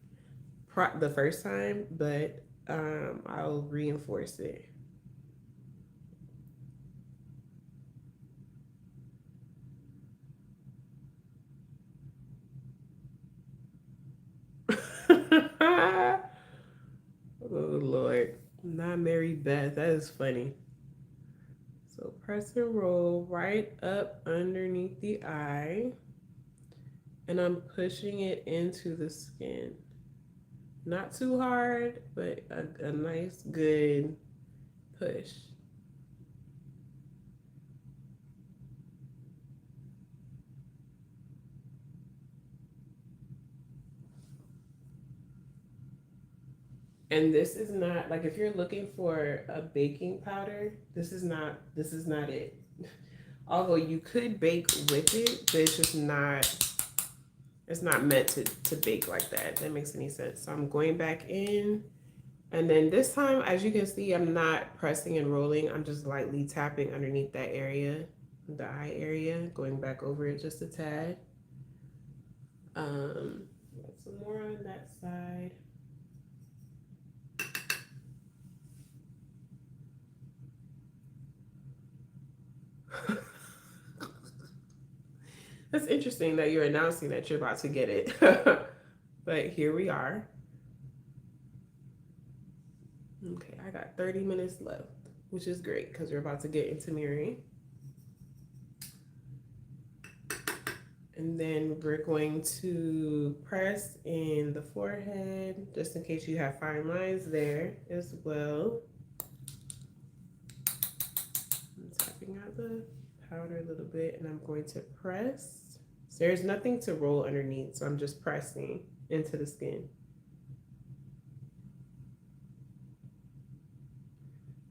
S1: the first time, but I'll reinforce it. Oh Lord, not Mary Beth. That is funny. So press and roll right up underneath the eye, and I'm pushing it into the skin. Not too hard, but a nice good push. And this is not like, if you're looking for a baking powder, this is not it. Although you could bake with it, but it's not meant to bake like that. If that makes any sense. So I'm going back in, and then this time, as you can see, I'm not pressing and rolling. I'm just lightly tapping underneath that area, the eye area, going back over it just a tad. Some more on that side. That's interesting that you're announcing that you're about to get it. But here we are. Okay, I got 30 minutes left, which is great because we're about to get into mirroring. And then we're going to press in the forehead, just in case you have fine lines there as well. I'm tapping out the powder a little bit, and I'm going to press. So there's nothing to roll underneath, so I'm just pressing into the skin.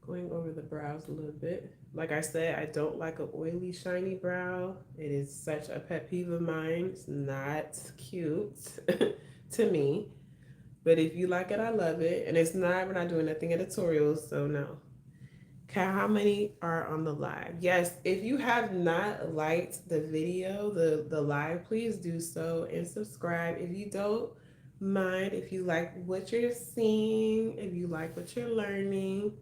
S1: Going over the brows a little bit. Like I said, I don't like an oily, shiny brow. It is such a pet peeve of mine. It's not cute to me. But if you like it, I love it. And it's not, we're not doing nothing editorial, so no. Okay, how many are on the live? Yes, if you have not liked the video, the live, please do so and subscribe. If you don't mind, if you like what you're seeing, if you like what you're learning,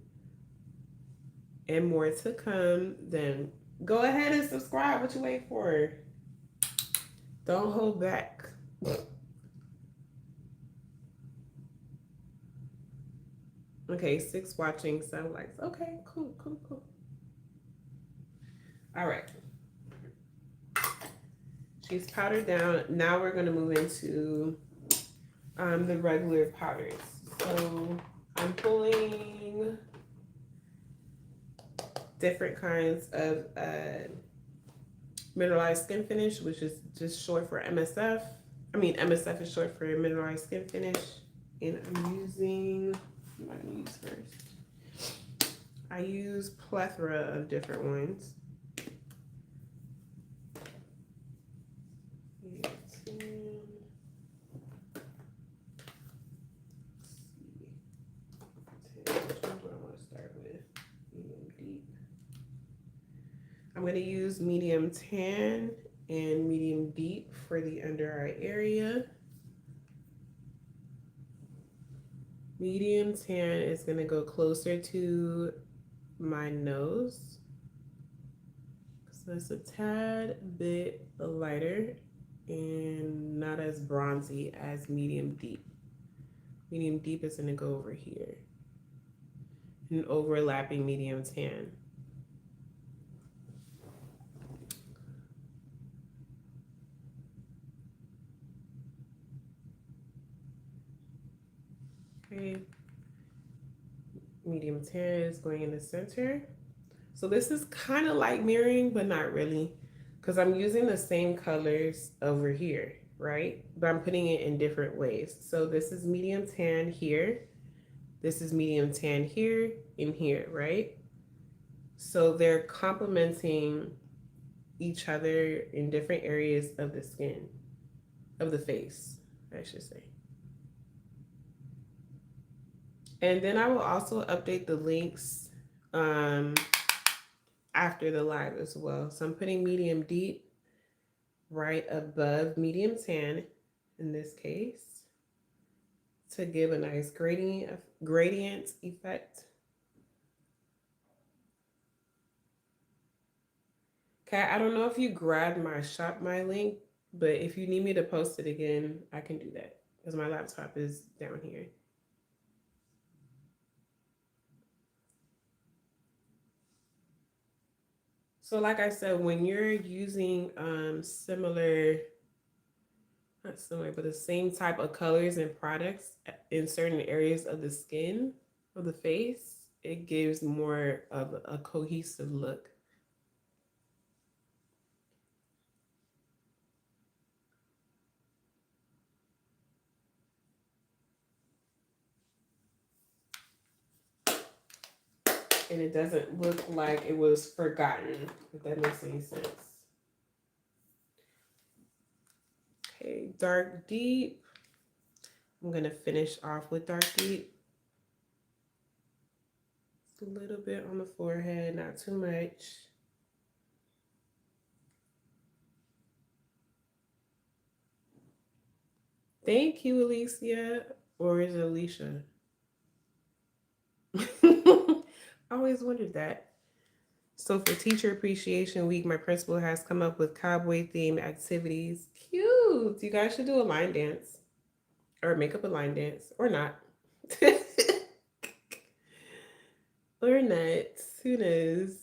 S1: and more to come, then go ahead and subscribe. What you wait for? Don't hold back. Okay, 6 watching, 7 likes. Okay, cool. All right. She's powdered down. Now we're gonna move into the regular powders. So I'm pulling different kinds of mineralized skin finish, which is just short for MSF. MSF is short for mineralized skin finish. And I'm using, what am I gonna use first? I use plethora of different ones. Which one do I want to start with? going to use medium tan and medium deep for the under eye area. Medium tan is going to go closer to my nose. So it's a tad bit lighter and not as bronzy as medium deep. Medium deep is going to go over here. An overlapping medium tan. Okay. Medium tan is going in the center. So this is kind of like mirroring, but not really, because I'm using the same colors over here, right? But I'm putting it in different ways. So this is medium tan here. This is medium tan here and here, right? So they're complementing each other in different areas of the skin, of the face, I should say. And then I will also update the links after the live as well. So I'm putting medium deep right above medium tan in this case to give a nice gradient effect. Okay, I don't know if you grabbed my Shop My link, but if you need me to post it again, I can do that because my laptop is down here. So like I said, when you're using similar, not similar, but the same type of colors and products in certain areas of the skin, of the face, it gives more of a cohesive look. And it doesn't look like it was forgotten, if that makes any sense. Okay, dark deep. I'm gonna finish off with dark deep. Just a little bit on the forehead, not too much. Thank you, Alicia. Or is it Alicia? I always wondered that. So for Teacher Appreciation Week, my principal has come up with cowboy themed activities. Cute. You guys should do a line dance or make up a line dance or not. Or not. Who knows?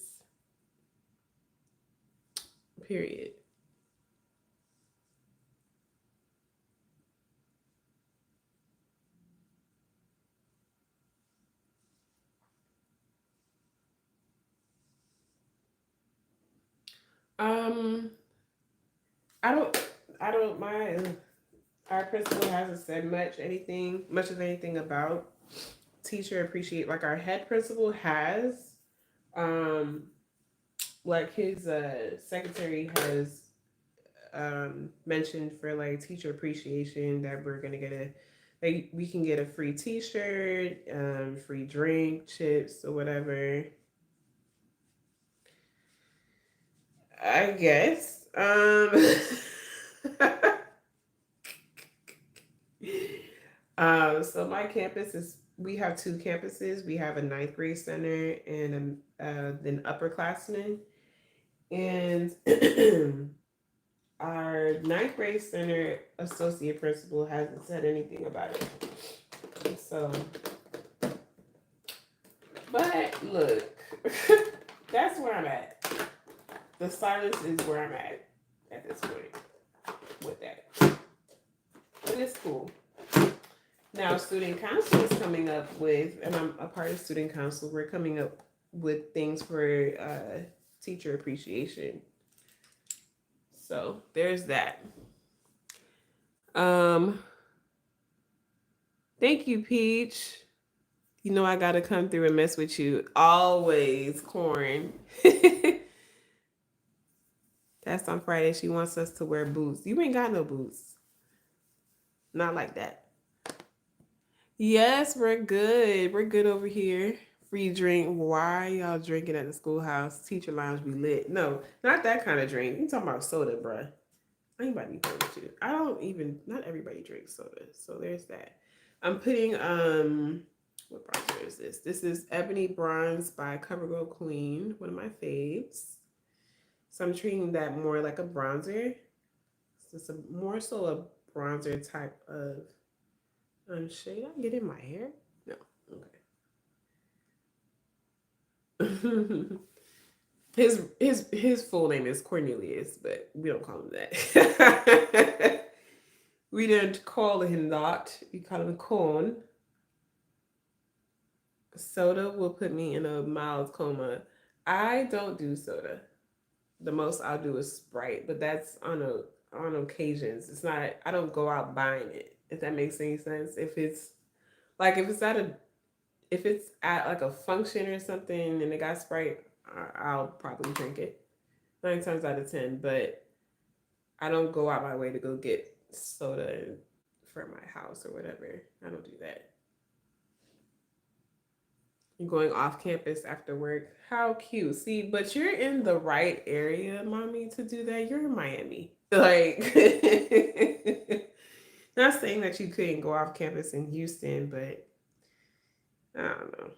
S1: Period. Um, I don't mind. Our principal hasn't said much of anything about teacher appreciate. Like our head principal has, um, like his secretary has mentioned for like teacher appreciation that we're gonna get like we can get a free T-shirt, free drink, chips or whatever. I guess. So my campus is we have two campuses. We have a ninth grade center and then upperclassmen. And our ninth grade center associate principal hasn't said anything about it. So, but look, that's where I'm at. The silence is where I'm at this point with that. But it's cool. Now, student council is coming up with, and I'm a part of student council, we're coming up with things for teacher appreciation. So there's that. Thank you, Peach. You know I gotta come through and mess with you. Always, Corn. That's on Friday. She wants us to wear boots. You ain't got no boots. Not like that. Yes, we're good. We're good over here. free drink. Why y'all drinking at the schoolhouse? Teacher lounge be lit. No, not that kind of drink. You talking about soda, bruh. I ain't about to be playing with you. I don't even, not everybody drinks soda. So there's that. I'm putting, what bronzer is this? This is Ebony Bronze by CoverGirl Queen, one of my faves. So I'm treating that more like a bronzer. So it's more so a bronzer type of shade. I get in my hair? No. Okay. His full name is Cornelius, but we don't call him that. We didn't call him that. We call him Corn. Soda will put me in a mild coma. I don't do soda. The most I'll do is Sprite, but that's on occasions. It's not. I don't go out buying it. If that makes any sense. If it's at a if it's at like a function or something and it got Sprite, I'll probably drink it 9 times out of 10. But I don't go out my way to go get soda for my house or whatever. I don't do that. You're going off campus after work. How cute. See, but you're in the right area, mommy, to do that. You're in Miami. Like, not saying that you couldn't go off campus in Houston, but I don't know.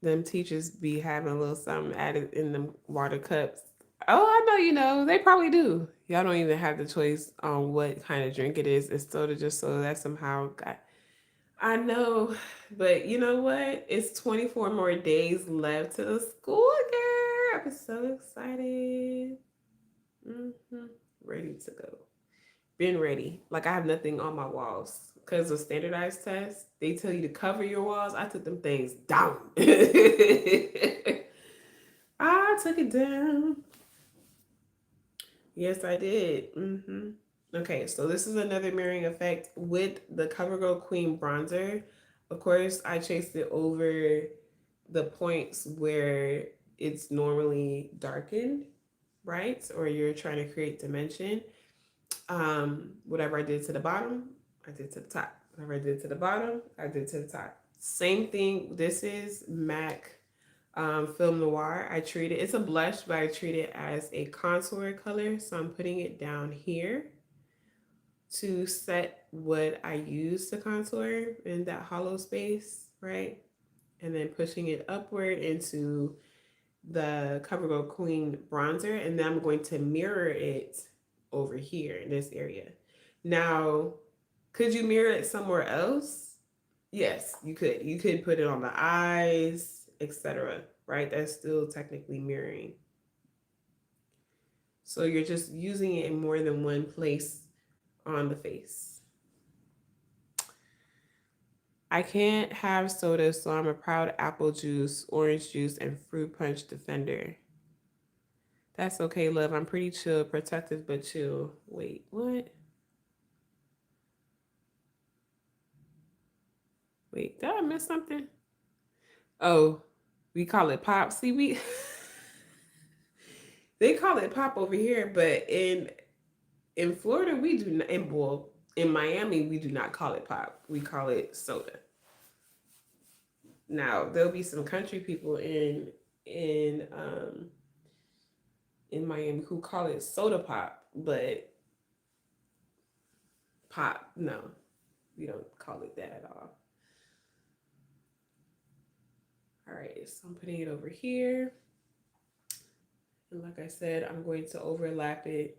S1: Them teachers be having a little something added in them water cups. Oh, I know you know. They probably do. Y'all don't even have the choice on what kind of drink it is. It's soda just so that somehow got. I know, but you know what? It's 24 more days left to the school year. I'm so excited. Ready to go. Been ready. Like I have nothing on my walls. Because of standardized tests, they tell you to cover your walls. I took them things down. I took it down. Yes, I did. Okay, so this is another mirroring effect with the CoverGirl Queen bronzer. Of course, I chased it over the points where it's normally darkened, right? Or you're trying to create dimension. Whatever I did to the bottom, I did to the top. Whatever I did to the bottom, I did to the top. Same thing. This is MAC Film Noir. I treat it, it's a blush, but I treat it as a contour color. So I'm putting it down here to set what I use to contour in that hollow space, right? And then pushing it upward into the CoverGirl Queen bronzer. And then I'm going to mirror it over here in this area. Now, could you mirror it somewhere else? Yes, you could. You could put it on the eyes, etc. Right? That's still technically mirroring. So you're just using it in more than one place on the face. I can't have soda, so I'm a proud apple juice, orange juice, and fruit punch defender. That's okay, love. I'm pretty chill, protective but chill. Wait, what? Wait, did I miss something? Oh, we call it pop. See, they call it pop over here, but in Florida we do not. In Miami we do not call it pop. We call it soda. Now there'll be some country people in Miami who call it soda pop, but pop, no, we don't call it that at all. All right, so I'm putting it over here. And like I said, I'm going to overlap it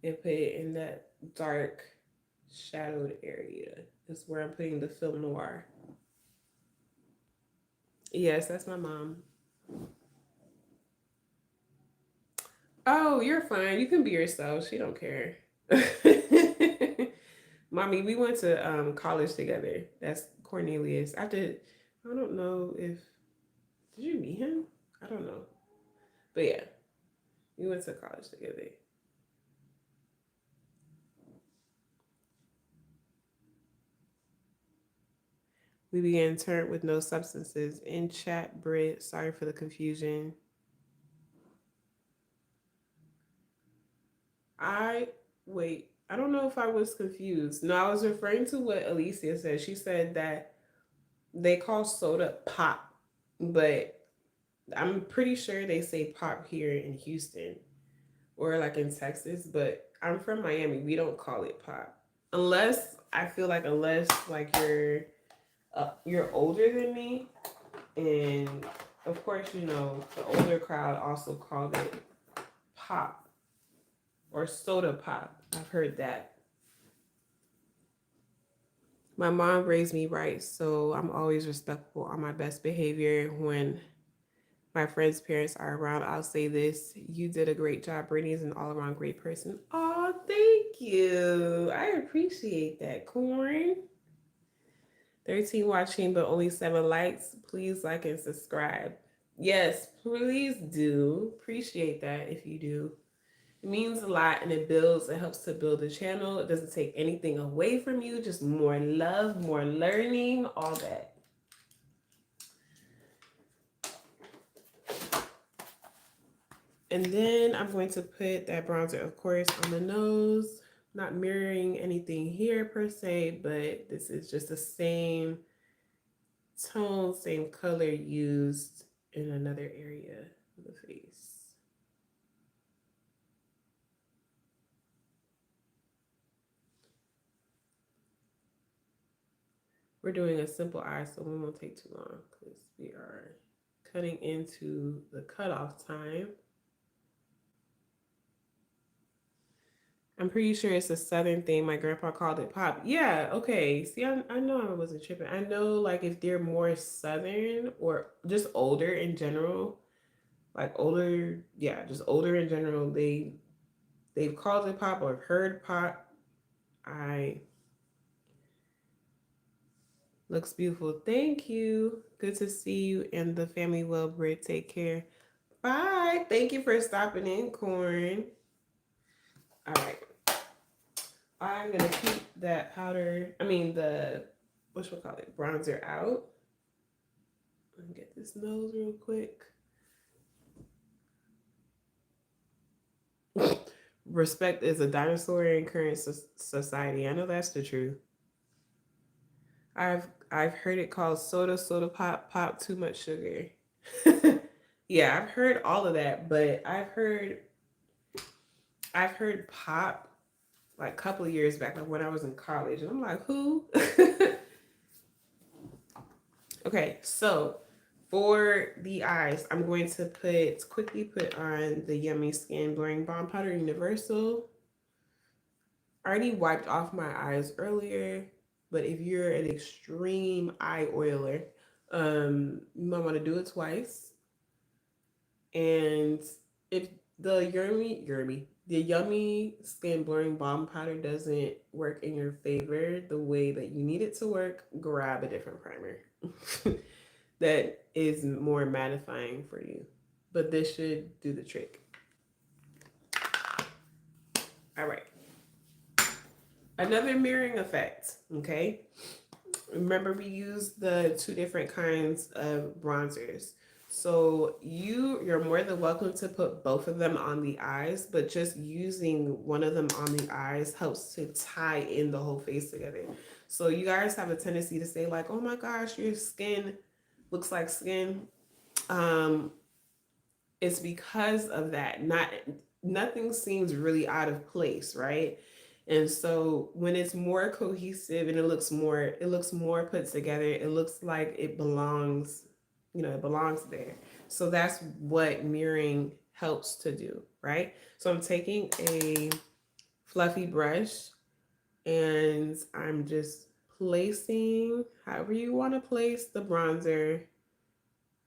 S1: and put it in that dark shadowed area. That's where I'm putting the film noir. Yes, that's my mom. Oh, you're fine. You can be yourself. She don't care. Mommy, we went to college together. That's Cornelius. I don't know if did you meet him? I don't know. But yeah, we went to college together. We began turn with no substances in chat, Brit. Sorry for the confusion. I wait. I don't know if I was confused. No, I was referring to what Alicia said. She said that they call soda pop, but I'm pretty sure they say pop here in Houston or like in Texas, but I'm from Miami. We don't call it pop. Unless I feel like unless like you're older than me, and of course, you know, the older crowd also called it pop or soda pop. I've heard that. My mom raised me right, so I'm always respectful on my best behavior when my friends' parents are around. I'll say this: you did a great job. Brittany's an all-around great person. Oh, thank you. I appreciate that, Corn. 13 watching, but only 7 likes. Please like and subscribe. Yes, please do. Appreciate that if you do. It means a lot and it builds, it helps to build the channel. It doesn't take anything away from you, just more love, more learning, all that. And then I'm going to put that bronzer, of course, on the nose. Not mirroring anything here per se, but this is just the same tone, same color used in another area of the face. We're doing a simple eye, so we won't take too long because we are cutting into the cutoff time. I'm pretty sure it's a southern thing. My grandpa called it pop. Yeah, okay. See, I know I wasn't tripping. I know, like, if they're more southern or just older in general, like older, yeah, just older in general, they've called it pop or heard pop. I looks beautiful. Thank you. Good to see you and the family well, Britt. Take care. Bye. Thank you for stopping in, Corn. All right. I'm gonna keep that powder. I mean the what should we call it? Bronzer out. Let me get this nose real quick. Respect is a dinosaur in current society. I know that's the truth. I've heard it called soda pop, pop too much sugar. Yeah, I've heard all of that, but I've heard pop like a couple of years back, like when I was in college, and I'm like, who? Okay, so for the eyes, I'm going to quickly put on the Yummy Skin Blurring Balm Powder Universal. I already wiped off my eyes earlier, but if you're an extreme eye oiler, you might want to do it twice. And if the Yummy Skin Blurring Balm Powder doesn't work in your favor the way that you need it to work, grab a different primer that is more mattifying for you. But this should do the trick. All right. Another mirroring effect, okay? Remember we used the 2 different kinds of bronzers. So you're more than welcome to put both of them on the eyes, but just using one of them on the eyes helps to tie in the whole face together. So you guys have a tendency to say like, "Oh my gosh, your skin looks like skin." Um it's because of that. Nothing seems really out of place, right? And so when it's more cohesive and it looks more put together, it looks like it belongs, it belongs there. So that's what mirroring helps to do, right? So I'm taking a fluffy brush and I'm just placing however you want to place the bronzer.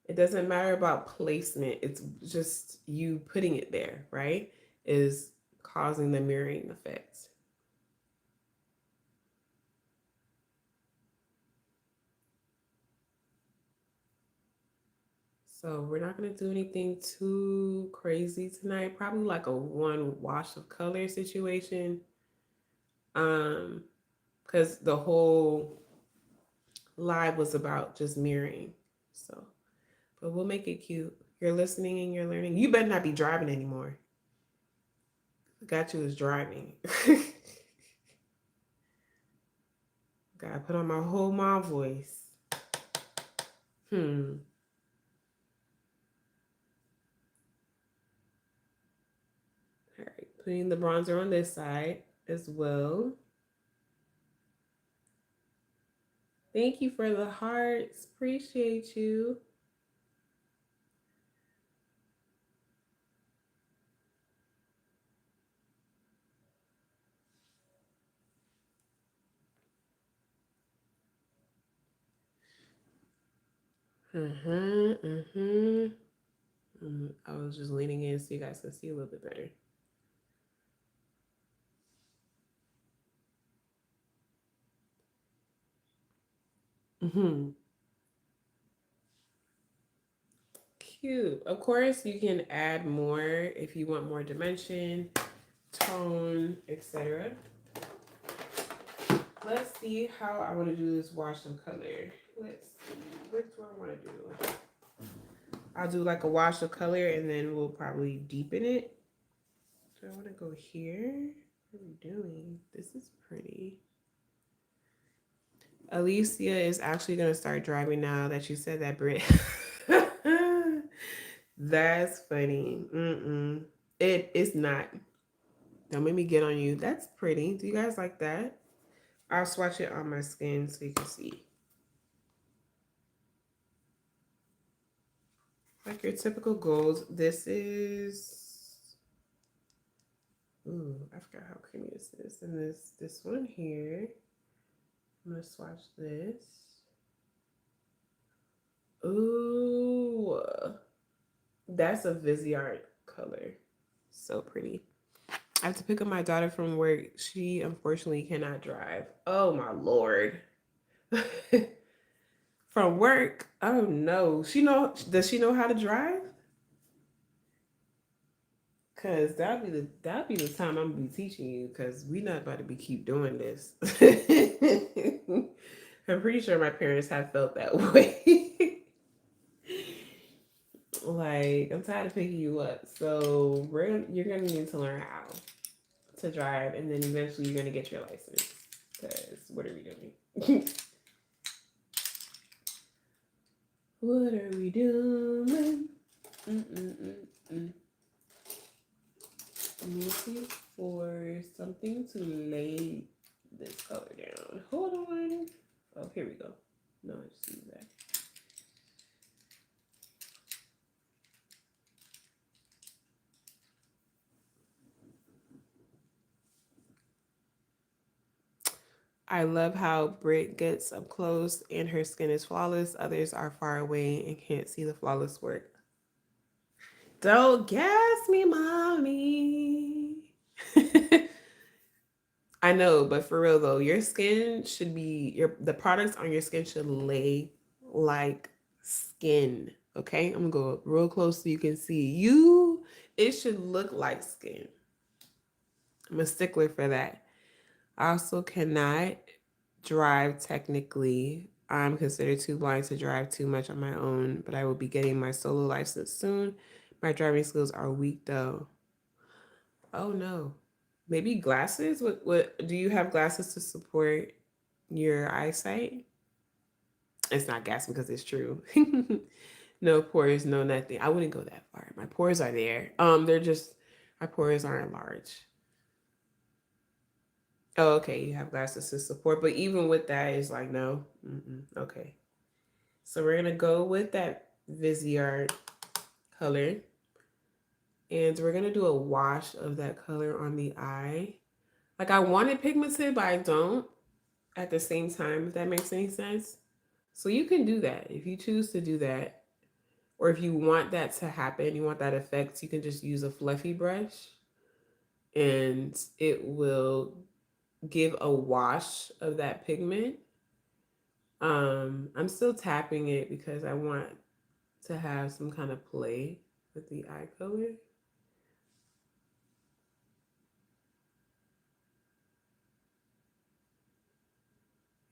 S1: It doesn't matter about placement. It's just you putting it there, right? Is causing the mirroring effect. So we're not going to do anything too crazy tonight. Probably like a one wash of color situation. Um, because the whole live was about just mirroring. So, but we'll make it cute. You're listening and you're learning. You better not be driving anymore. Got you is driving. Gotta put on my whole mom voice. All right, putting the bronzer on this side as well. Thank you for the hearts. Appreciate you. I was just leaning in so you guys can see a little bit better. Cute. Of course, you can add more if you want more dimension, tone, etc. Let's see how I want to do this wash of color. Let's see. What do I want to do? I'll do like a wash of color and then we'll probably deepen it. Do I want to go here? What are we doing? This is pretty. Alicia is actually going to start driving now that you said that, Britt. That's funny. It's not. Don't make me get on you. That's pretty. Do you guys like that? I'll swatch it on my skin so you can see. Like your typical gold. This is, ooh, I forgot how creamy this is. And this one here. I'm gonna swatch this. Ooh, that's a Viseart color. So pretty. I have to pick up my daughter from work. She unfortunately cannot drive. Oh my lord. From work? Oh no. Does she know how to drive? Cause that'd be the time I'm gonna be teaching you because we not about to be keep doing this. I'm pretty sure my parents have felt that way. Like, I'm tired of picking you up. So you're gonna need to learn how to drive and then eventually you're gonna get your license. Cause what are we doing? What are we doing? I'm looking for something to lay this color down. Hold on. Oh, here we go. No, I just use that. I love how Britt gets up close and her skin is flawless. Others are far away and can't see the flawless work. Don't gas me, mommy. I know, but for real though, your skin should be the products on your skin should lay like skin. Okay, I'm gonna go real close so you can see. It should look like skin. I'm a stickler for that. I also cannot drive technically. I'm considered too blind to drive too much on my own, but I will be getting my solo license soon. My driving skills are weak though. Oh no. Maybe glasses? What do you have glasses to support your eyesight? It's not gas because it's true. No pores, no nothing. I wouldn't go that far. My pores are there. They're just my pores aren't large. Oh, okay. You have glasses to support, but even with that, it's like no. Okay. So we're gonna go with that Viseart color, and we're gonna do a wash of that color on the eye. Like I want it pigmented, but I don't at the same time. If that makes any sense. So you can do that if you choose to do that, or if you want that to happen, you want that effect. You can just use a fluffy brush, and it will give a wash of that pigment. I'm still tapping it because I want to have some kind of play with the eye color.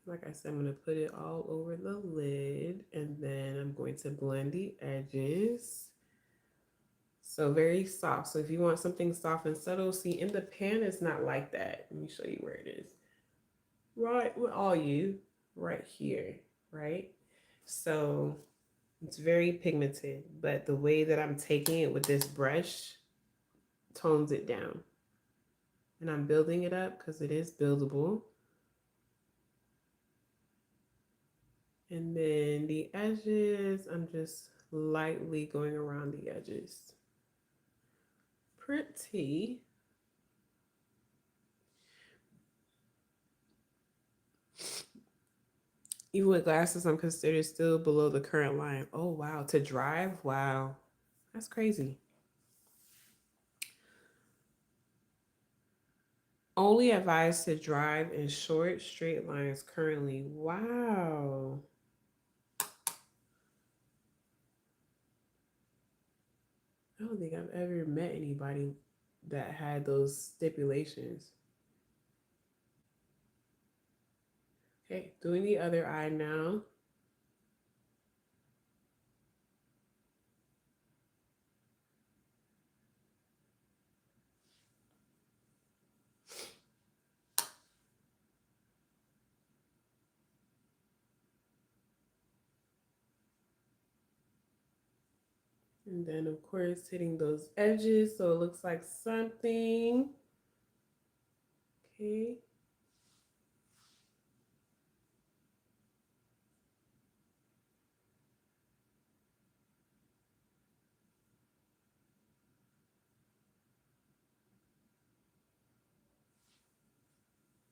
S1: Like I said, I'm going to put it all over the lid and then I'm going to blend the edges. So very soft. So if you want something soft and subtle, see in the pan, it's not like that. Let me show you where it is. right with all you right here, right? So it's very pigmented, but the way that I'm taking it with this brush tones it down. And I'm building it up because it is buildable. And then the edges, I'm just lightly going around the edges. Pretty. Even with glasses, I'm considered still below the current line. Oh, wow. To drive? Wow. That's crazy. Only advised to drive in short, straight lines currently. Wow. I don't think I've ever met anybody that had those stipulations. Okay, doing the other eye now. And then, of course, hitting those edges so it looks like something. Okay.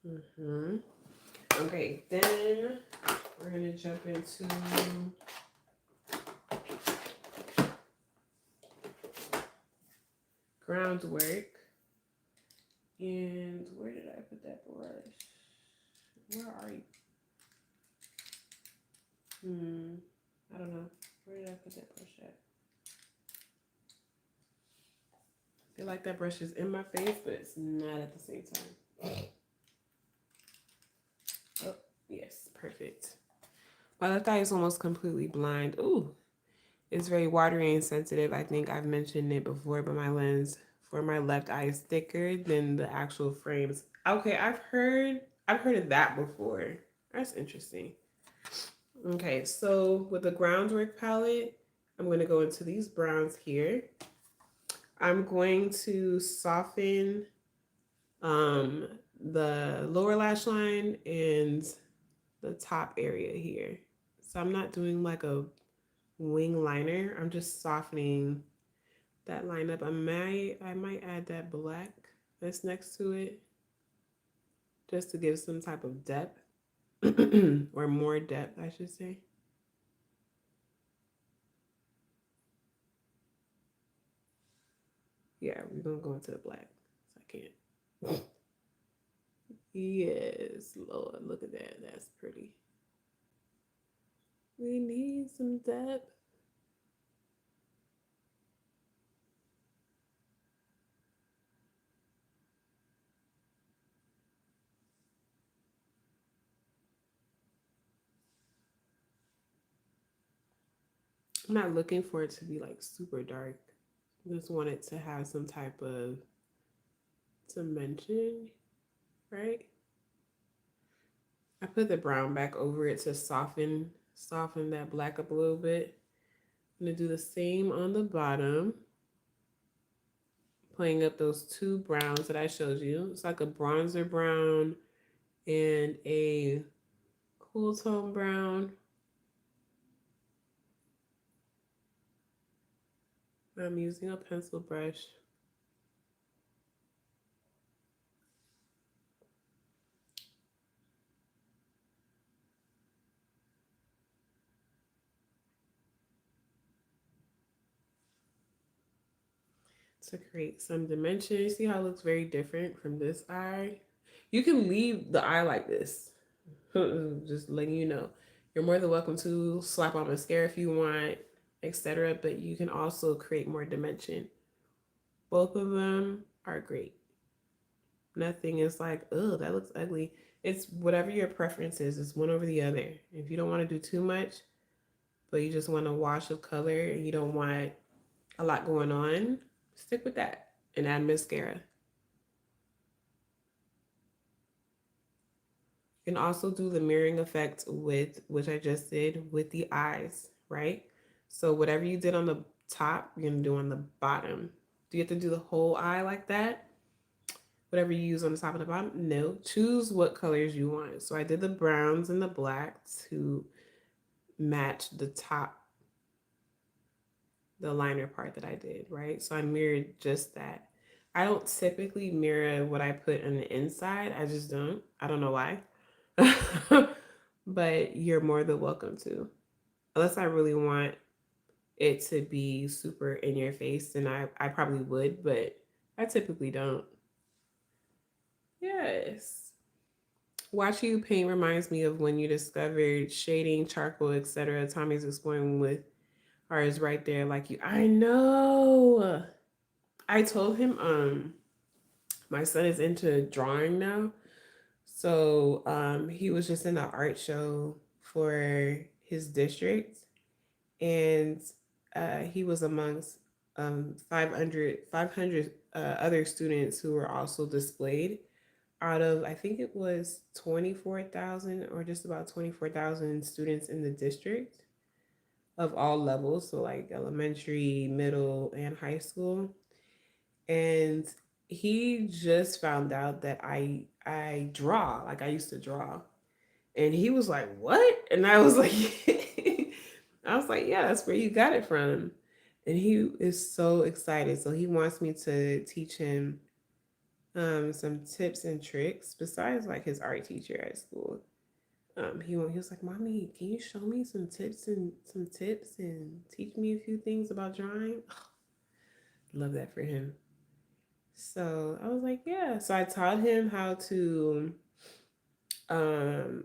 S1: Mm-hmm. Okay, then we're going to jump into groundwork. And where did I put that brush? Where are you? I don't know. Where did I put that brush at? I feel like that brush is in my face, but it's not at the same time. Oh, yes, perfect. My left eye is almost completely blind. Ooh, it's very watery and sensitive. I think I've mentioned it before, but my lens for my left eye is thicker than the actual frames. Okay, I've heard of that before. That's interesting. Okay, so with the groundwork palette, I'm going to go into these browns here. I'm going to soften um, the lower lash line and the top area here. So I'm not doing like a wing liner. I'm just softening that line up. I might add that black that's next to it just to give some type of depth or more depth, I should say. Yeah, we're gonna go into the black. So I can't. Yes, Lord, look at that. That's pretty. We need some depth. I'm not looking for it to be like super dark. I just want it to have some type of dimension, right? I put the brown back over it to soften that black up a little bit. I'm gonna do the same on the bottom, playing up those two browns that I showed you. It's like a bronzer brown and a cool tone brown. I'm using a pencil brush. To create some dimension. You see how it looks very different from this eye? You can leave the eye like this. Just letting you know. You're more than welcome to slap on mascara if you want, etc. But you can also create more dimension. Both of them are great. Nothing is like, oh, that looks ugly. It's whatever your preference is. It's one over the other. If you don't want to do too much, but you just want a wash of color and you don't want a lot going on, stick with that and add mascara. You can also do the mirroring effect with, which I just did, with the eyes, right? So whatever you did on the top, you're gonna do on the bottom. Do you have to do the whole eye like that? Whatever you use on the top and the bottom? No. Choose what colors you want. So I did the browns and the blacks to match the top, the liner part that I did, right? So I mirrored just that. I don't typically mirror what I put on the inside. I just don't. I don't know why. But you're more than welcome to. Unless I really want it to be super in your face, then I probably would, but I typically don't. Yes. Watching you paint reminds me of when you discovered shading, charcoal, etc. Tommy's exploring with ours right there, like you. I know. I told him my son is into drawing now. So he was just in the art show for his district, and he was amongst 500 other students who were also displayed out of, I think it was 24,000 or just about 24,000 students in the district of all levels. So, like elementary, middle, and high school. And he just found out that I draw, like I used to draw. And he was like, "What?" And I was like, I was like, "Yeah, that's where you got it from." And he is so excited. So he wants me to teach him some tips and tricks besides like his art teacher at school. He was like, "Mommy, can you show me some tips and teach me a few things about drawing?" Love that for him. So I was like, "Yeah." So I taught him how to um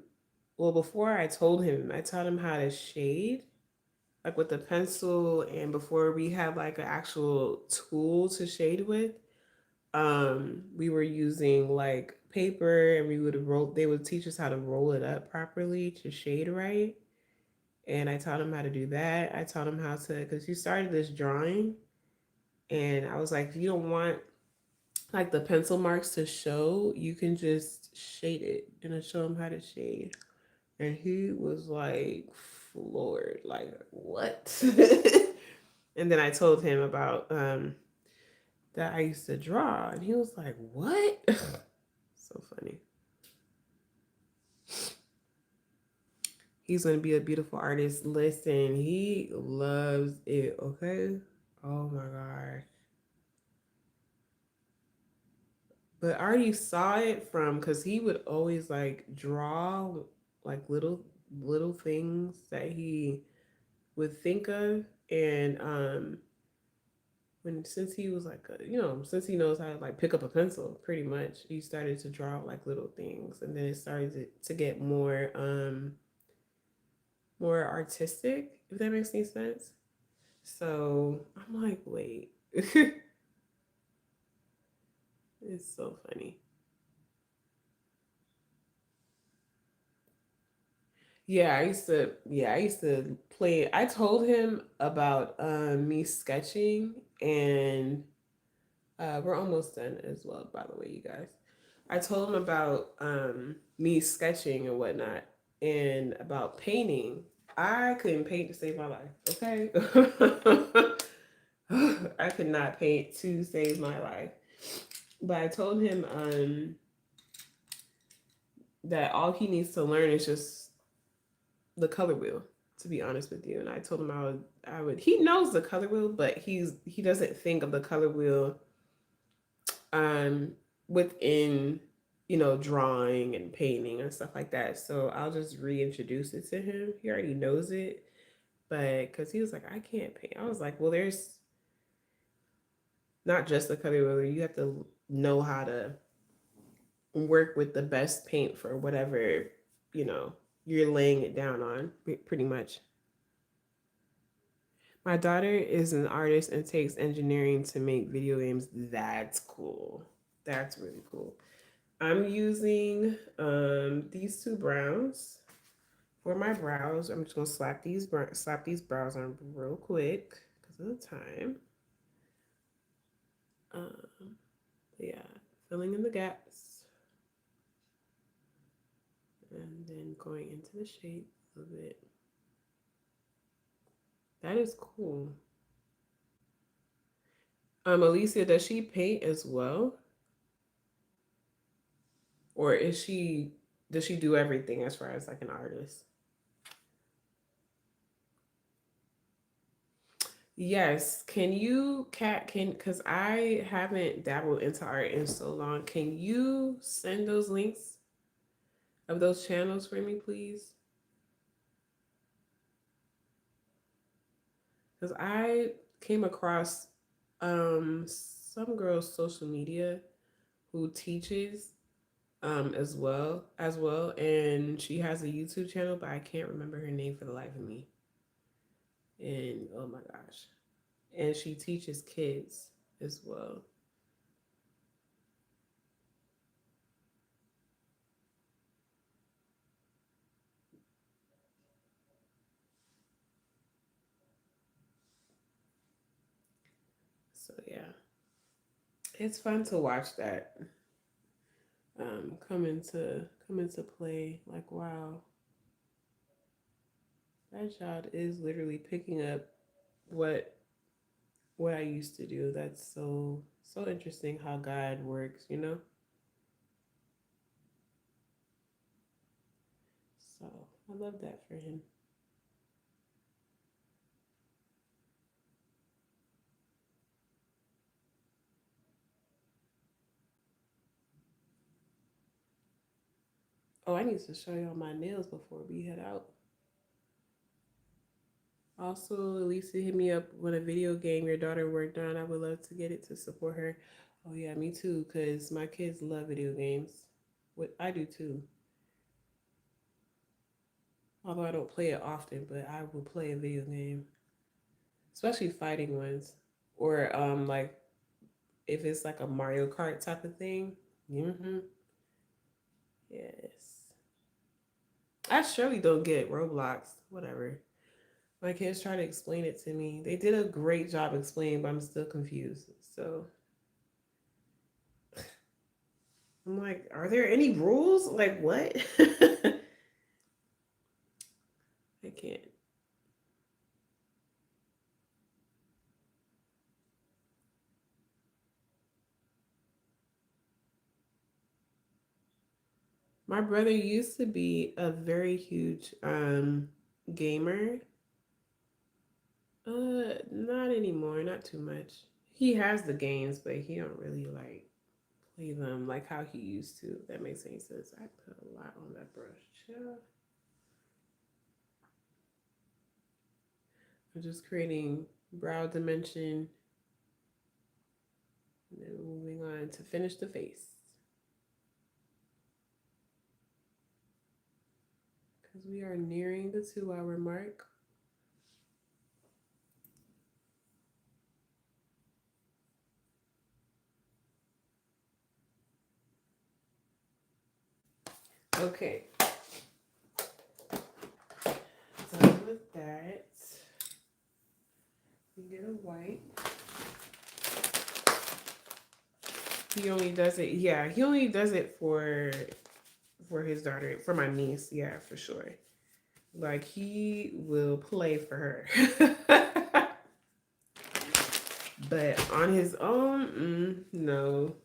S1: well, before I told him, I taught him how to shade, like with the pencil, and before we had like an actual tool to shade with, we were using like paper, and we would roll. They would teach us how to roll it up properly to shade right, and I taught him how to do that. I taught him how to, because he started this drawing, and I was like, if you don't want like the pencil marks to show, you can just shade it, and I show him how to shade. And he was like floored, like, what? And then I told him about that I used to draw, and he was like, what? So funny. He's gonna be a beautiful artist. Listen, he loves it, okay? Oh my gosh. But I already saw it from, because he would always like draw like little things that he would think of. And when, since he was like since he knows how to like pick up a pencil, pretty much he started to draw like little things, and then it started to get more artistic, if that makes any sense. So I'm like, wait. It's so funny. I used to play. I told him about me sketching, and we're almost done as well, by the way, you guys. I told him about me sketching and whatnot, and about painting. I couldn't paint to save my life, okay? I could not paint to save my life. But I told him that all he needs to learn is just the color wheel, to be honest with you. And I told him I would he knows the color wheel, but he doesn't think of the color wheel um within, drawing and painting and stuff like that. So I'll just reintroduce it to him. He already knows it, but because he was like, I can't paint. I was like, well, there's not just the color wheel. You have to know how to work with the best paint for whatever, you know, you're laying it down on, pretty much. My daughter is an artist and takes engineering to make video games. That's cool. That's really cool. I'm using these two browns for my brows. I'm just gonna slap these brows on real quick because of the time. Yeah, filling in the gaps. And then going into the shape of it. That is cool. Alicia, does she paint as well? Or does she do everything as far as like an artist? Yes. Can you cat can because I haven't dabbled into art in so long. Can you send those links of those channels for me, please? Because I came across some girl's social media who teaches as well, and she has a YouTube channel, but I can't remember her name for the life of me. And oh my gosh. And she teaches kids as well. So yeah, it's fun to watch that come into play. Like wow, that child is literally picking up what what I used to do. That's so interesting how God works. So I love that for him. Oh, I need to show y'all my nails before we head out. Also, Elisa hit me up with a video game your daughter worked on. I would love to get it to support her. Oh yeah, me too, because my kids love video games. What I do too. Although I don't play it often, but I will play a video game, especially fighting ones, or like if it's like a Mario Kart type of thing. Mm-hmm. Yes. I surely don't get Roblox. Whatever. My kids try to explain it to me. They did a great job explaining, but I'm still confused. So I'm like, are there any rules? Like what? I can't. My brother used to be a very huge gamer. Not anymore, not too much. He has the games, but he don't really like play them like how he used to. If that makes any sense. I put a lot on that brush. Yeah. I'm just creating brow dimension and then moving on to finish the face. Because we are nearing the 2 hour mark. Okay, done with that. You get a white. He only does it, yeah, he only does it for his daughter, for my niece, yeah, for sure. Like he will play for her. But on his own, no.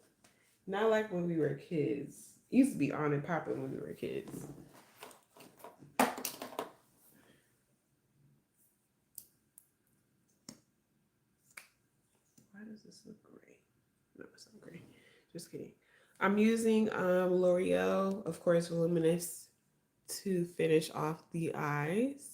S1: Not like when we were kids. It used to be on and popping when we were kids. Why does this look gray? No, it's not gray. Just kidding. I'm using L'Oreal, of course, Voluminous to finish off the eyes.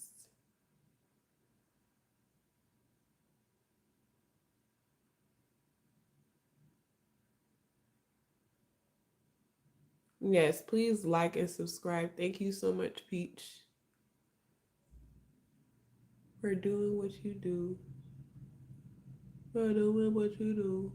S1: Yes, please like and subscribe. Thank you so much, Peach, for doing what you do. For doing what you do.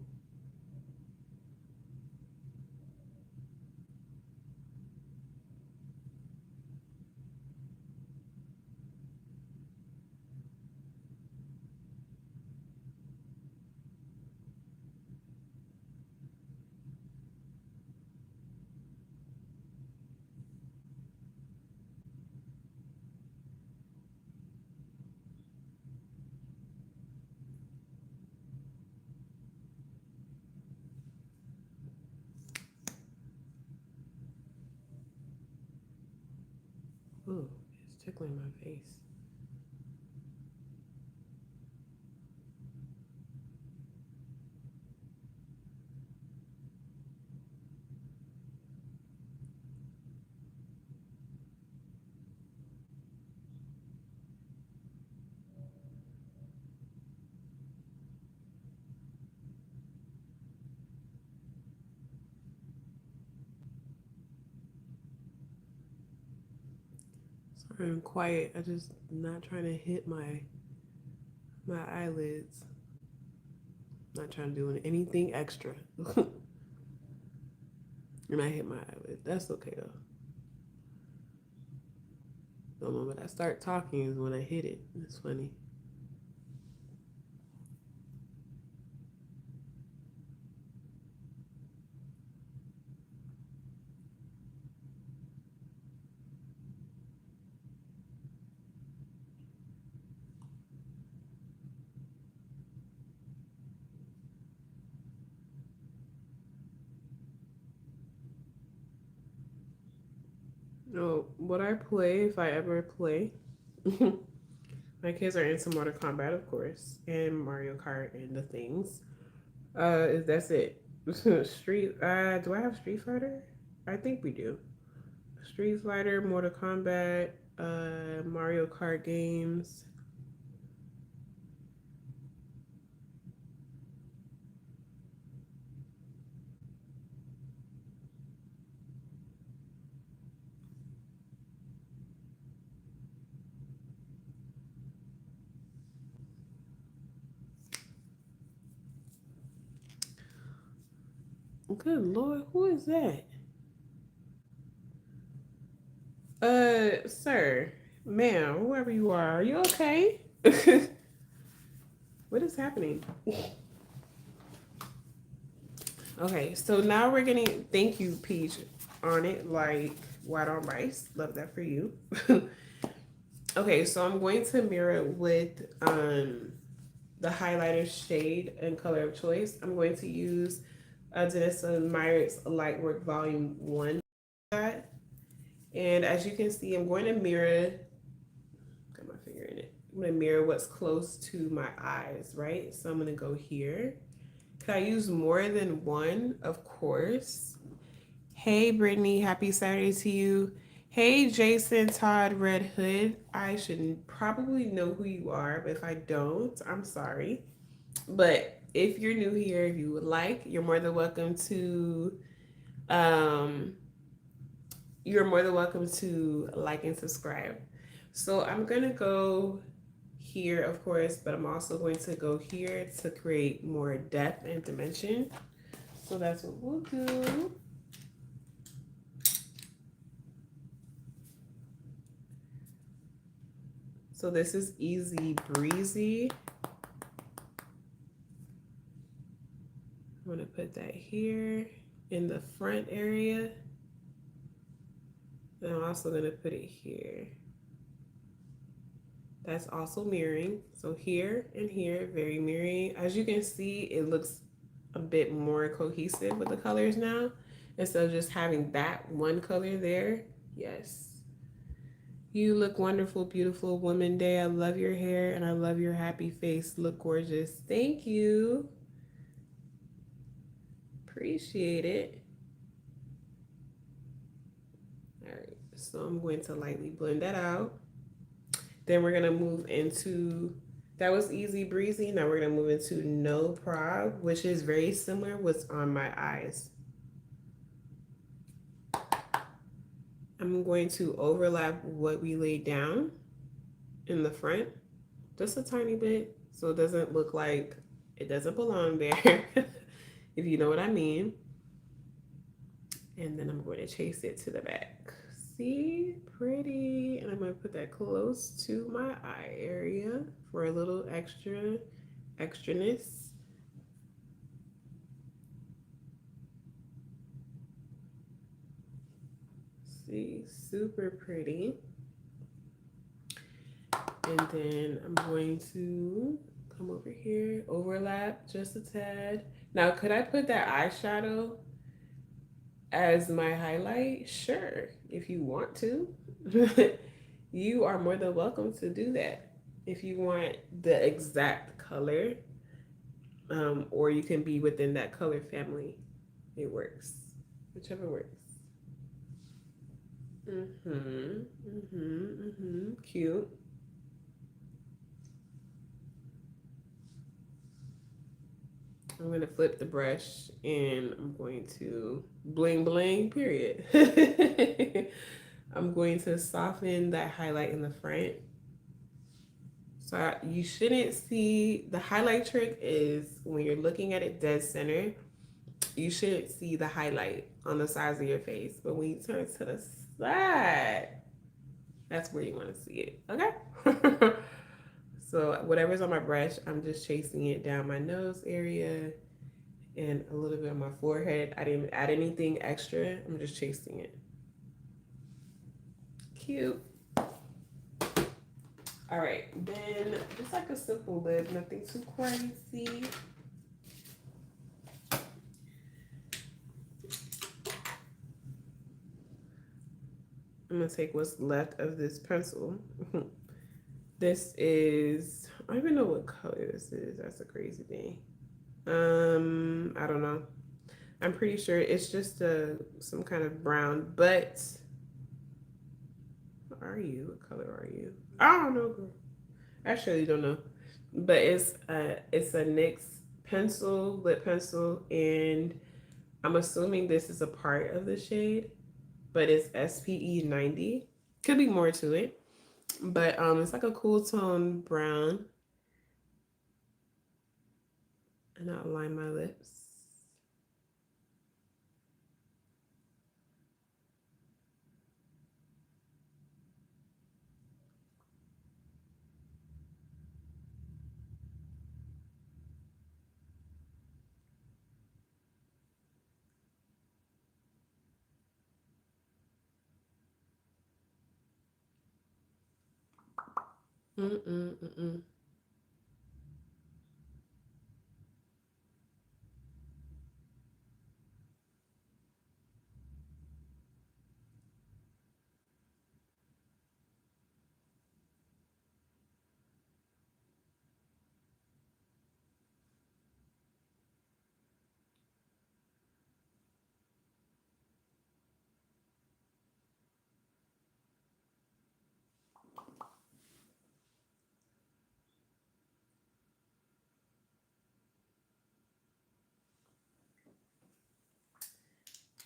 S1: Ooh, it's tickling my face. Sorry, I'm quiet. I just not trying to hit my eyelids. Not trying to do anything extra. And I hit my eyelids. That's okay though. The moment I start talking is when I hit it. It's funny. No, what I play, if I ever play, my kids are into Mortal Kombat, of course, and Mario Kart and the things. That's it. Street. Do I have Street Fighter? I think we do. Street Fighter, Mortal Kombat, Mario Kart games. Good Lord, who is that? Sir, ma'am, whoever you are you okay? What is happening? Okay, so now we're getting thank you, Peach, on it like white on rice. Love that for you. Okay, so I'm going to mirror it with the highlighter shade and color of choice. I'm going to use Denisa Myrick's Lightwork Volume 1. And as you can see, I'm going to mirror, got my finger in it. I'm going to mirror what's close to my eyes, right? So I'm going to go here. Could I use more than one? Of course. Hey, Brittany, happy Saturday to you. Hey, Jason Todd Red Hood. I should probably know who you are, but if I don't, I'm sorry. But if you're new here, if you would like, um, you're more than welcome to like and subscribe. So I'm gonna go here, of course, but I'm also going to go here to create more depth and dimension. So that's what we'll do. So this is easy breezy. I'm gonna put that here in the front area. And I'm also gonna put it here. That's also mirroring. So here and here, very mirroring. As you can see, it looks a bit more cohesive with the colors now. Instead of just having that one color there. Yes. You look wonderful, beautiful woman day. I love your hair and I love your happy face. Look gorgeous. Thank you. Appreciate it. All right. So I'm going to lightly blend that out. Then we're gonna move into, that was easy breezy. Now we're gonna move into no prob, which is very similar what's on my eyes. I'm going to overlap what we laid down in the front, just a tiny bit, so it doesn't look like it doesn't belong there, if you know what I mean. And then I'm going to chase it to the back. See, pretty. And I'm going to put that close to my eye area for a little extraness. See, super pretty. And then I'm going to come over here, overlap just a tad. Now, could I put that eyeshadow as my highlight? Sure, if you want to. you are more than welcome to do that. If you want the exact color, or you can be within that color family, it works. Whichever works. Cute. I'm gonna flip the brush and I'm going to bling bling, period. I'm going to soften that highlight in the front. So you shouldn't see, the highlight trick is when you're looking at it dead center, you shouldn't see the highlight on the sides of your face. But when you turn to the side, that's where you want to see it. Okay? So whatever's on my brush, I'm just chasing it down my nose area and a little bit on my forehead. I didn't add anything extra. I'm just chasing it. Cute. All right, then just like a simple lip, nothing too crazy. I'm gonna take what's left of this pencil. This is, I don't even know what color this is. That's a crazy thing. I don't know. I'm pretty sure it's just some kind of brown, but what are you? What color are you? I don't know, girl. I actually don't know. But it's a NYX pencil, lip pencil, and I'm assuming this is a part of the shade, but it's SPE 90. Could be more to it. But it's like a cool tone brown. And I'll line my lips. Mm-mm-mm-mm.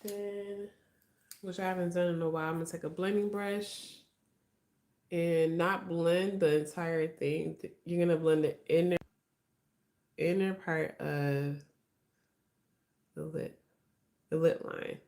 S1: Then, which I haven't done in a while, I'm gonna take a blending brush and not blend the entire thing. You're gonna blend the inner part of the lip line.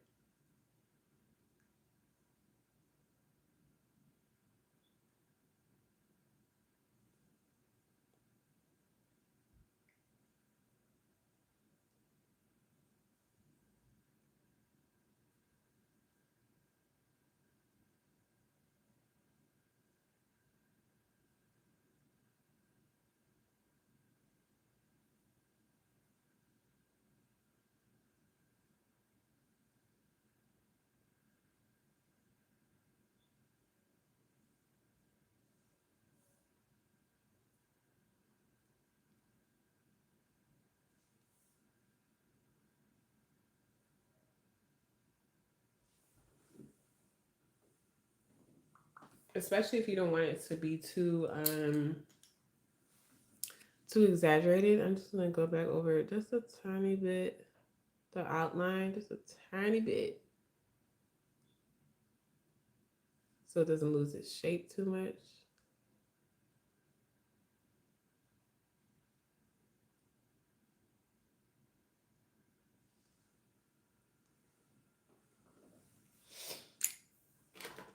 S1: Especially if you don't want it to be too exaggerated. I'm just gonna go back over it just a tiny bit, the outline, just a tiny bit, so it doesn't lose its shape too much.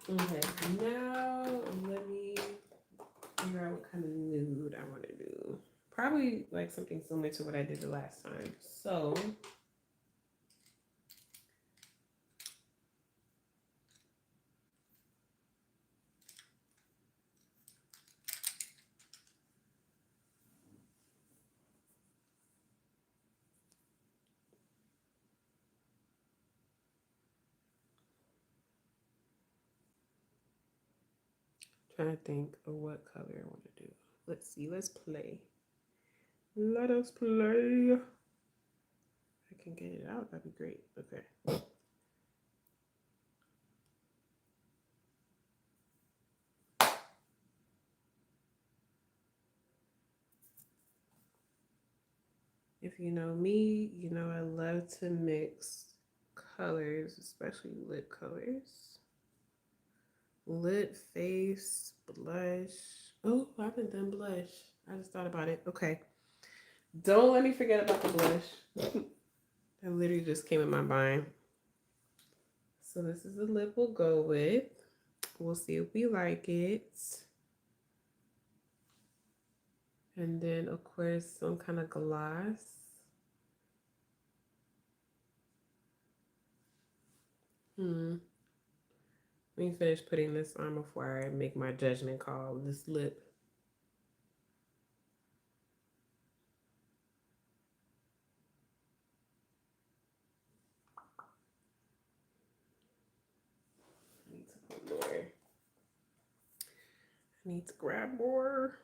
S1: Okay, now let me figure out what kind of nude I want to do. Probably like something similar to what I did the last time. So Trying to think of what color I want to do. Let's see. Let's play. Let us play. If I can get it out, that'd be great. Okay. If you know me, you know I love to mix colors, especially lip colors. Lip, face, blush. Oh, I haven't done blush. I just thought about it. Okay. Don't let me forget about the blush. That literally just came in my mind. So this is the lip we'll go with. We'll see if we like it. And then, of course, some kind of gloss. Let me finish putting this on before I make my judgment call. This lip. I need to put more. I need to grab more.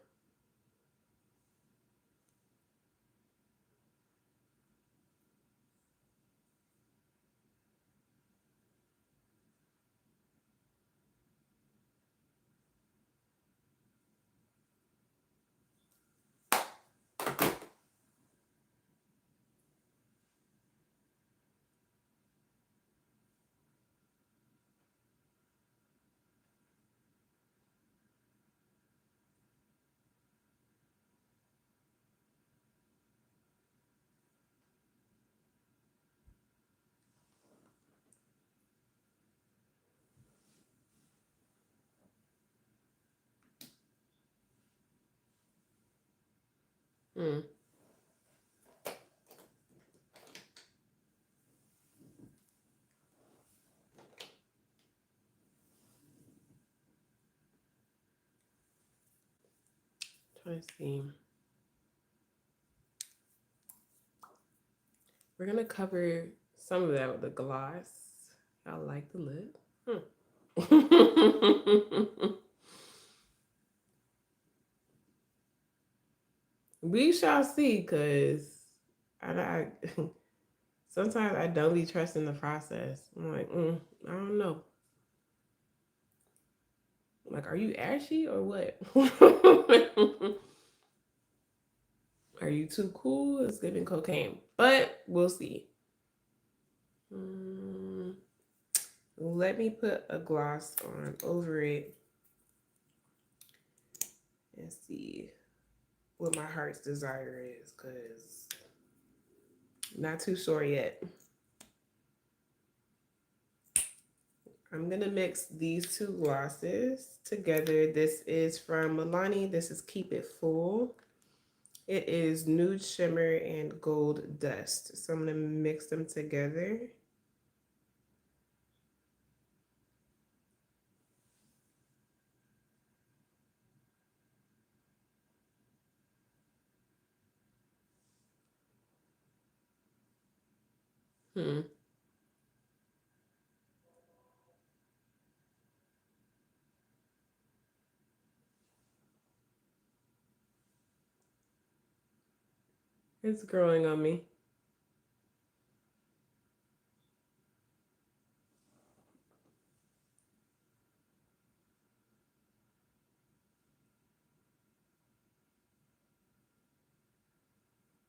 S1: Hmm. Trying to see. We're gonna cover some of that with the gloss. I like the lip. We shall see, cause I sometimes I don't be trusting the process. I'm like, I don't know. Like, are you ashy or what? Are you too cool? It's giving cocaine, but we'll see. Let me put a gloss on over it and see what my heart's desire is, because not too sure yet. I'm gonna mix these two glosses together. This is from Milani. This is Keep It Full. It is Nude Shimmer and Gold Dust. So I'm gonna mix them together. It's growing on me.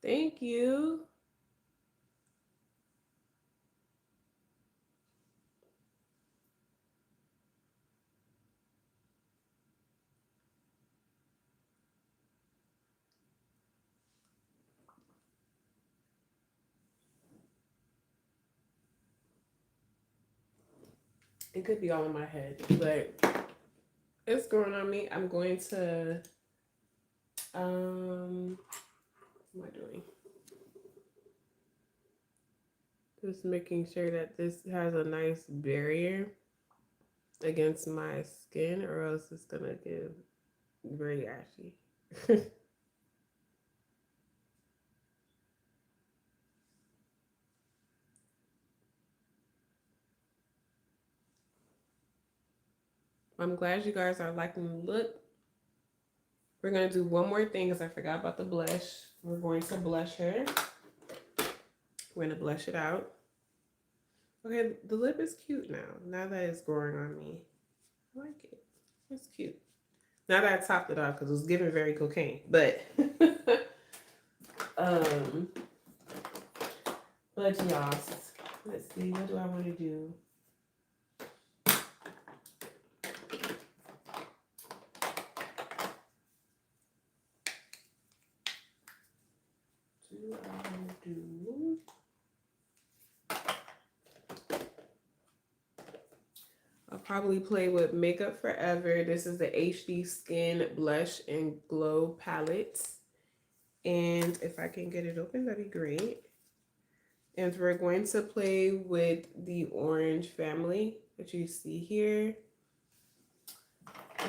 S1: Thank you. It could be all in my head, but it's growing on me. I'm going to, what am I doing? Just making sure that this has a nice barrier against my skin, or else it's gonna get very ashy. I'm glad you guys are liking the look. We're going to do one more thing because I forgot about the blush. We're going to blush her. We're going to blush it out. Okay, the lip is cute now that it's growing on me. I like it. It's cute. Now that I topped it off because it was giving very cocaine. But, um, but y'all, let's see, what do I want to do? I'll probably play with Makeup Forever. This is the HD Skin Blush and Glow Palette. And if I can get it open, that'd be great. And we're going to play with the orange family that you see here.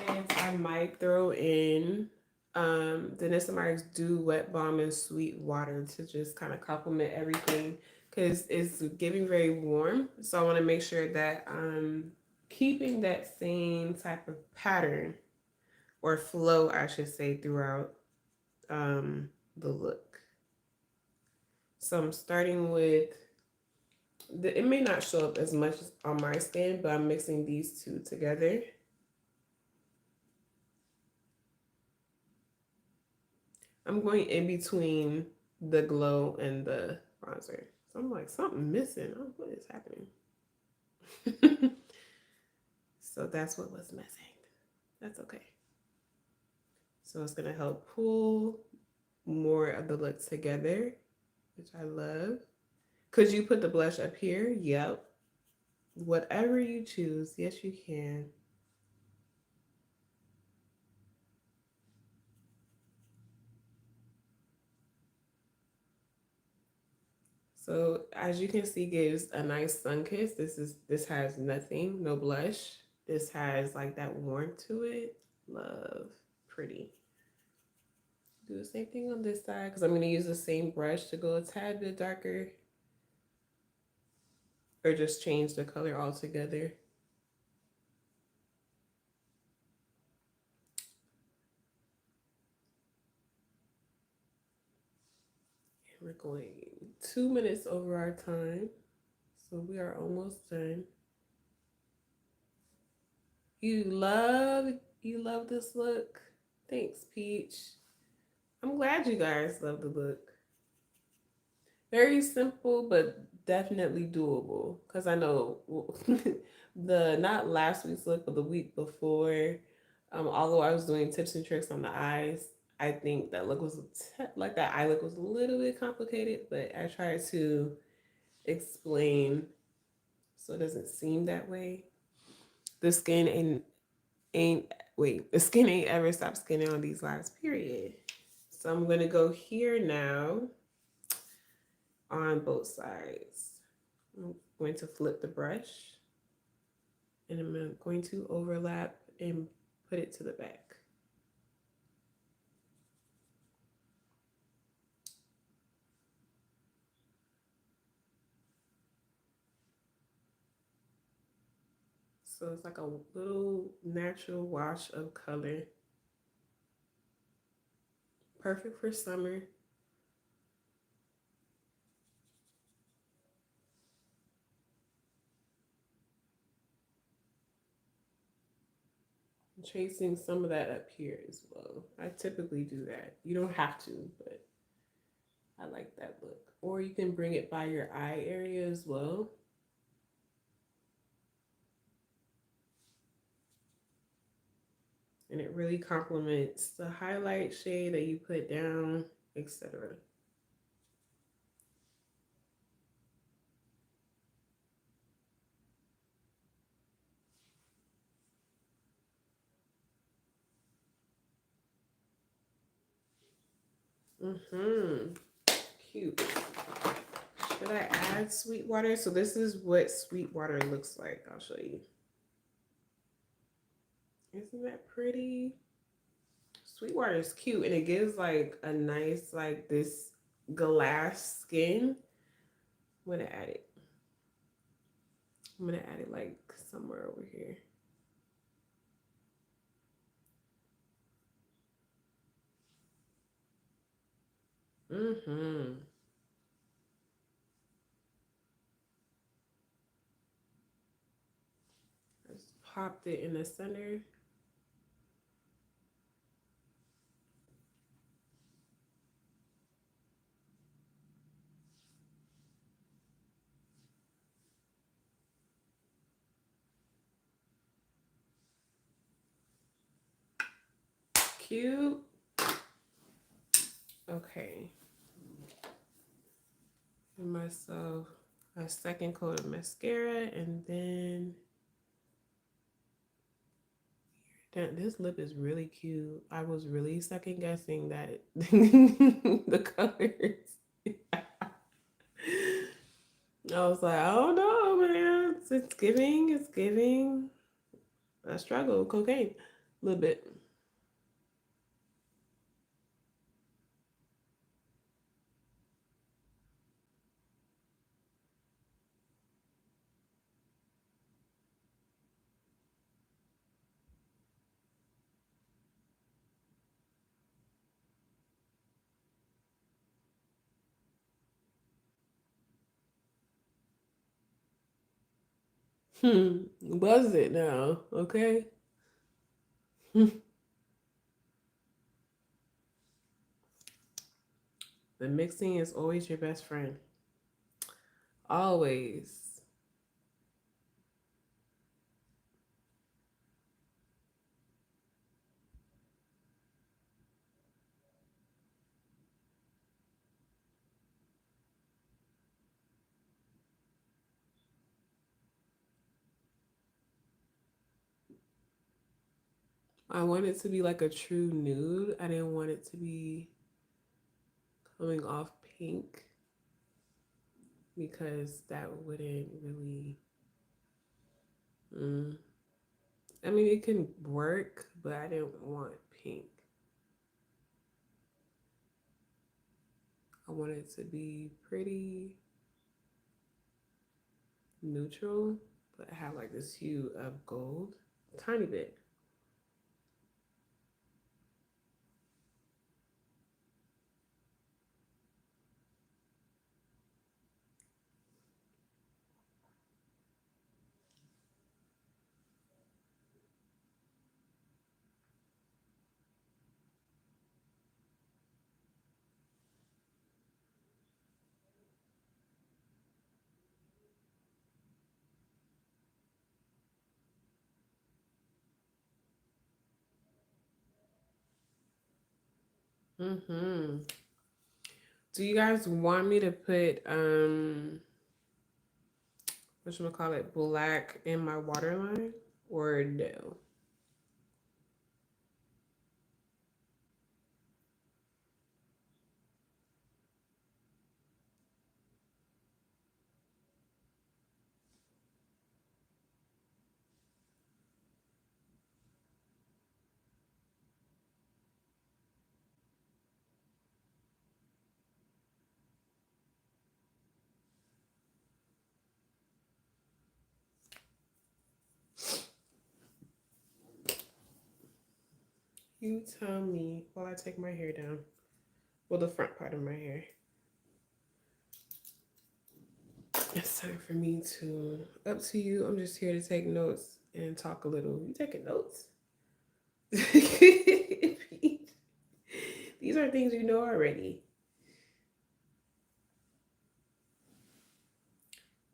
S1: And I might throw in Dennis and Mark's Dew Wet Balm and Sweet Water to just kind of complement everything because it's getting very warm. So I want to make sure that I'm keeping that same type of pattern or flow, I should say, throughout the look. So I'm starting with it may not show up as much on my skin, but I'm mixing these two together. I'm going in between the glow and the bronzer. So I'm like, something missing. Oh, what is happening? So that's what was missing. That's okay. So it's going to help pull more of the look together, which I love. Could you put the blush up here? Yep. Whatever you choose. Yes, you can. So as you can see, gives a nice sun kiss. This has nothing, no blush. This has like that warmth to it. Love, pretty. Do the same thing on this side because I'm going to use the same brush to go a tad bit darker, or just change the color altogether. We're going 2 minutes over our time, so we are almost done. You love this look. Thanks, Peach. I'm glad you guys love the look. Very simple, but definitely doable. Because I know the not last week's look, but the week before, although I was doing tips and tricks on the eyes, I think that look was like that eye look was a little bit complicated, but I tried to explain so it doesn't seem that way. The skin ain't wait, the skin ain't ever stopped skinning on these lives, period. So I'm gonna go here now on both sides. I'm going to flip the brush and I'm going to overlap and put it to the back. So it's like a little natural wash of color. Perfect for summer. I'm tracing some of that up here as well. I typically do that. You don't have to, but I like that look. Or you can bring it by your eye area as well. And it really complements the highlight shade that you put down, etc. Cute. Should I add sweet water? So this is what sweet water looks like. I'll show you. Isn't that pretty? Sweet water is cute and it gives like a nice like this glass skin. I'm gonna add it. I'm gonna add it like somewhere over here. Mm-hmm. Just popped it in the center. Cute. Okay. Give myself a second coat of mascara, and then this lip is really cute. I was really second guessing that the colors. I was like, oh no, man. It's giving a struggle, cocaine. A little bit. Was it now? Okay. The mixing is always your best friend. Always. I want it to be like a true nude. I didn't want it to be coming off pink because that wouldn't really. Mm. I mean, it can work, but I didn't want pink. I wanted it to be pretty neutral, but have like this hue of gold, tiny bit. Mm-hmm. Do you guys want me to put what should I call it, black in my waterline or no? You tell me while I take my hair down. Well, the front part of my hair. It's time for me to. Up to you. I'm just here to take notes and talk a little. You taking notes? These are things you know already.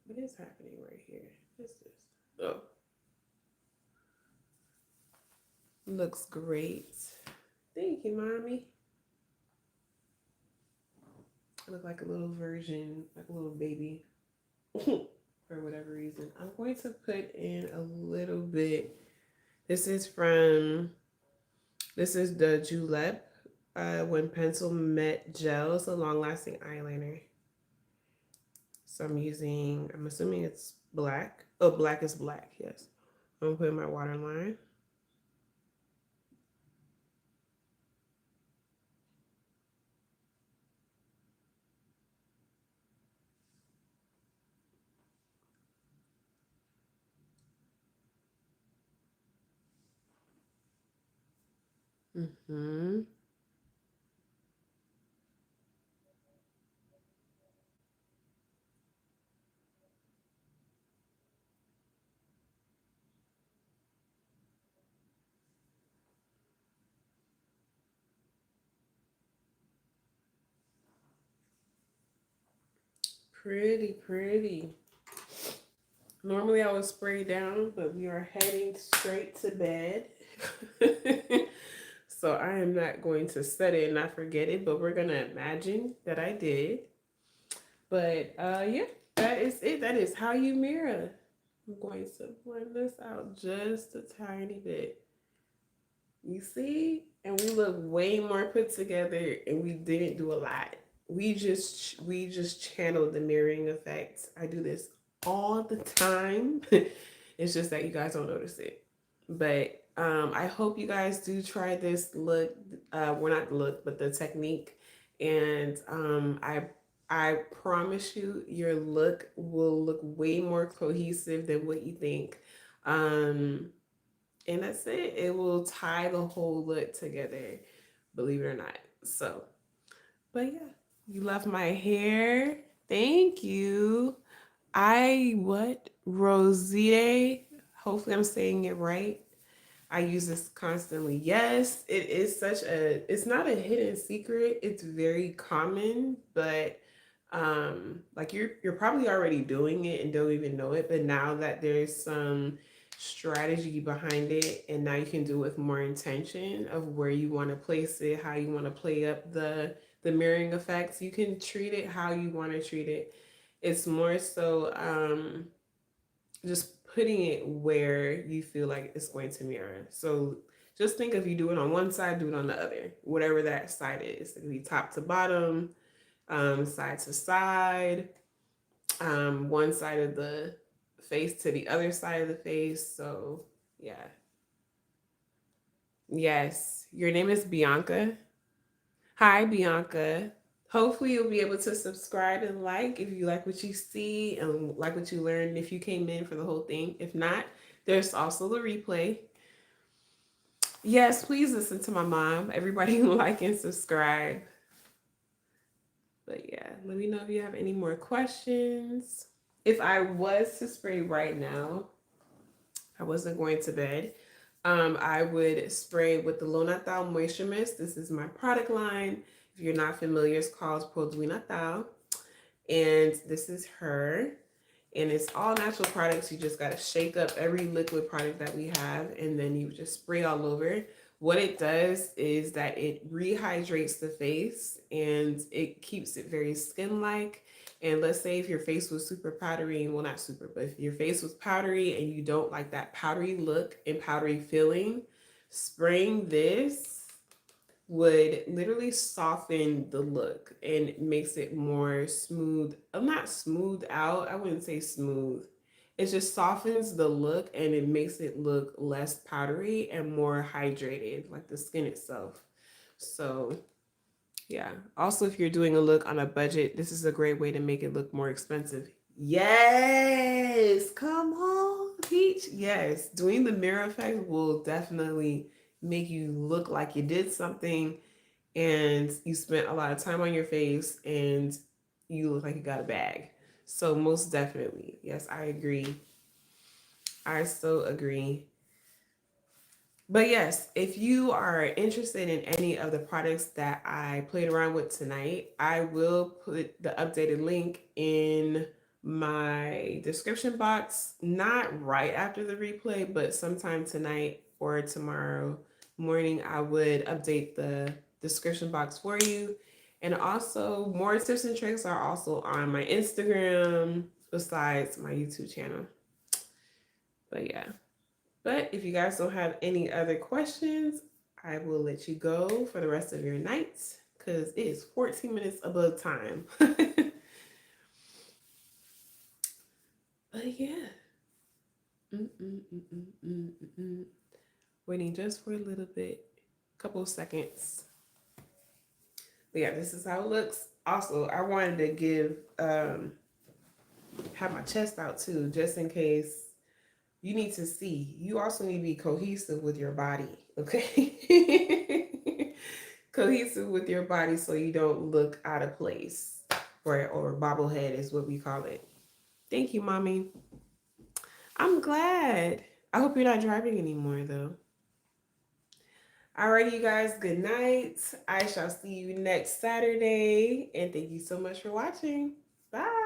S1: What is happening right here? What's this? Oh, looks great. Thank you, mommy. I look like a little version, like a little baby, for whatever reason. I'm going to put in a little bit. This is from. This is the Julep. When pencil met gel. It's a long-lasting eyeliner. So I'm using. I'm assuming it's black. Oh, black is black. Yes. I'm gonna put in my waterline. Mm-hmm. Pretty, pretty. Normally I would spray down, but we are heading straight to bed. So I am not going to set it and not forget it, but we're gonna imagine that I did. But yeah, that is it. That is how you mirror. I'm going to blend this out just a tiny bit. You see? And we look way more put together and we didn't do a lot. We just channeled the mirroring effect. I do this all the time. It's just that you guys don't notice it. But I hope you guys do try this look. Well, not the look, but the technique. And I promise you, your look will look way more cohesive than what you think. Um, and that's it. It will tie the whole look together, believe it or not. So, but yeah, you love my hair. Thank you. Rosite. Hopefully, I'm saying it right. I use this constantly. Yes, it is it's not a hidden secret. It's very common, but like you're probably already doing it and don't even know it, but now that there's some strategy behind it and now you can do it with more intention of where you want to place it, how you want to play up the mirroring effects, you can treat it how you want to treat it. It's more so just putting it where you feel like it's going to mirror. So just think if you do it on one side, do it on the other, whatever that side is. It could be top to bottom, side to side, one side of the face to the other side of the face. So yeah. Yes. Your name is Bianca. Hi, Bianca. Hopefully you'll be able to subscribe and like if you like what you see and like what you learned if you came in for the whole thing. If not, there's also the replay. Yes, please listen to my mom. Everybody like and subscribe. But yeah, let me know if you have any more questions. If I was to spray right now, I wasn't going to bed. I would spray with the Lo Natal Moisture Mist. This is my product line. If you're not familiar, it's called Produit Natal. And this is her. And it's all natural products. You just got to shake up every liquid product that we have and then you just spray all over. What it does is that it rehydrates the face and it keeps it very skin-like. And let's say if your face was super powdery, well, not super, but if your face was powdery and you don't like that powdery look and powdery feeling, spraying this would literally soften the look and makes it more smooth. I'm not smooth out. I wouldn't say smooth. It just softens the look and it makes it look less powdery and more hydrated, like the skin itself. So yeah. Also, if you're doing a look on a budget, this is a great way to make it look more expensive. Yes, come on, Peach. Yes, doing the mirror effect will definitely make you look like you did something and you spent a lot of time on your face and you look like you got a bag. So most definitely, yes, I agree. I so agree. But yes, if you are interested in any of the products that I played around with tonight, I will put the updated link in my description box, not right after the replay, but sometime tonight or tomorrow morning, I would update the description box for you. And also, more tips and tricks are also on my Instagram besides my YouTube channel. But yeah. But if you guys don't have any other questions, I will let you go for the rest of your night because it is 14 minutes above time. But yeah. Waiting just for a little bit, couple seconds. But yeah, this is how it looks. Also, I wanted to have my chest out too, just in case you need to see. You also need to be cohesive with your body, okay? Cohesive with your body so you don't look out of place, or bobblehead is what we call it. Thank you, mommy. I'm glad. I hope you're not driving anymore, though. Alrighty, you guys, good night. I shall see you next Saturday, and thank you so much for watching. Bye.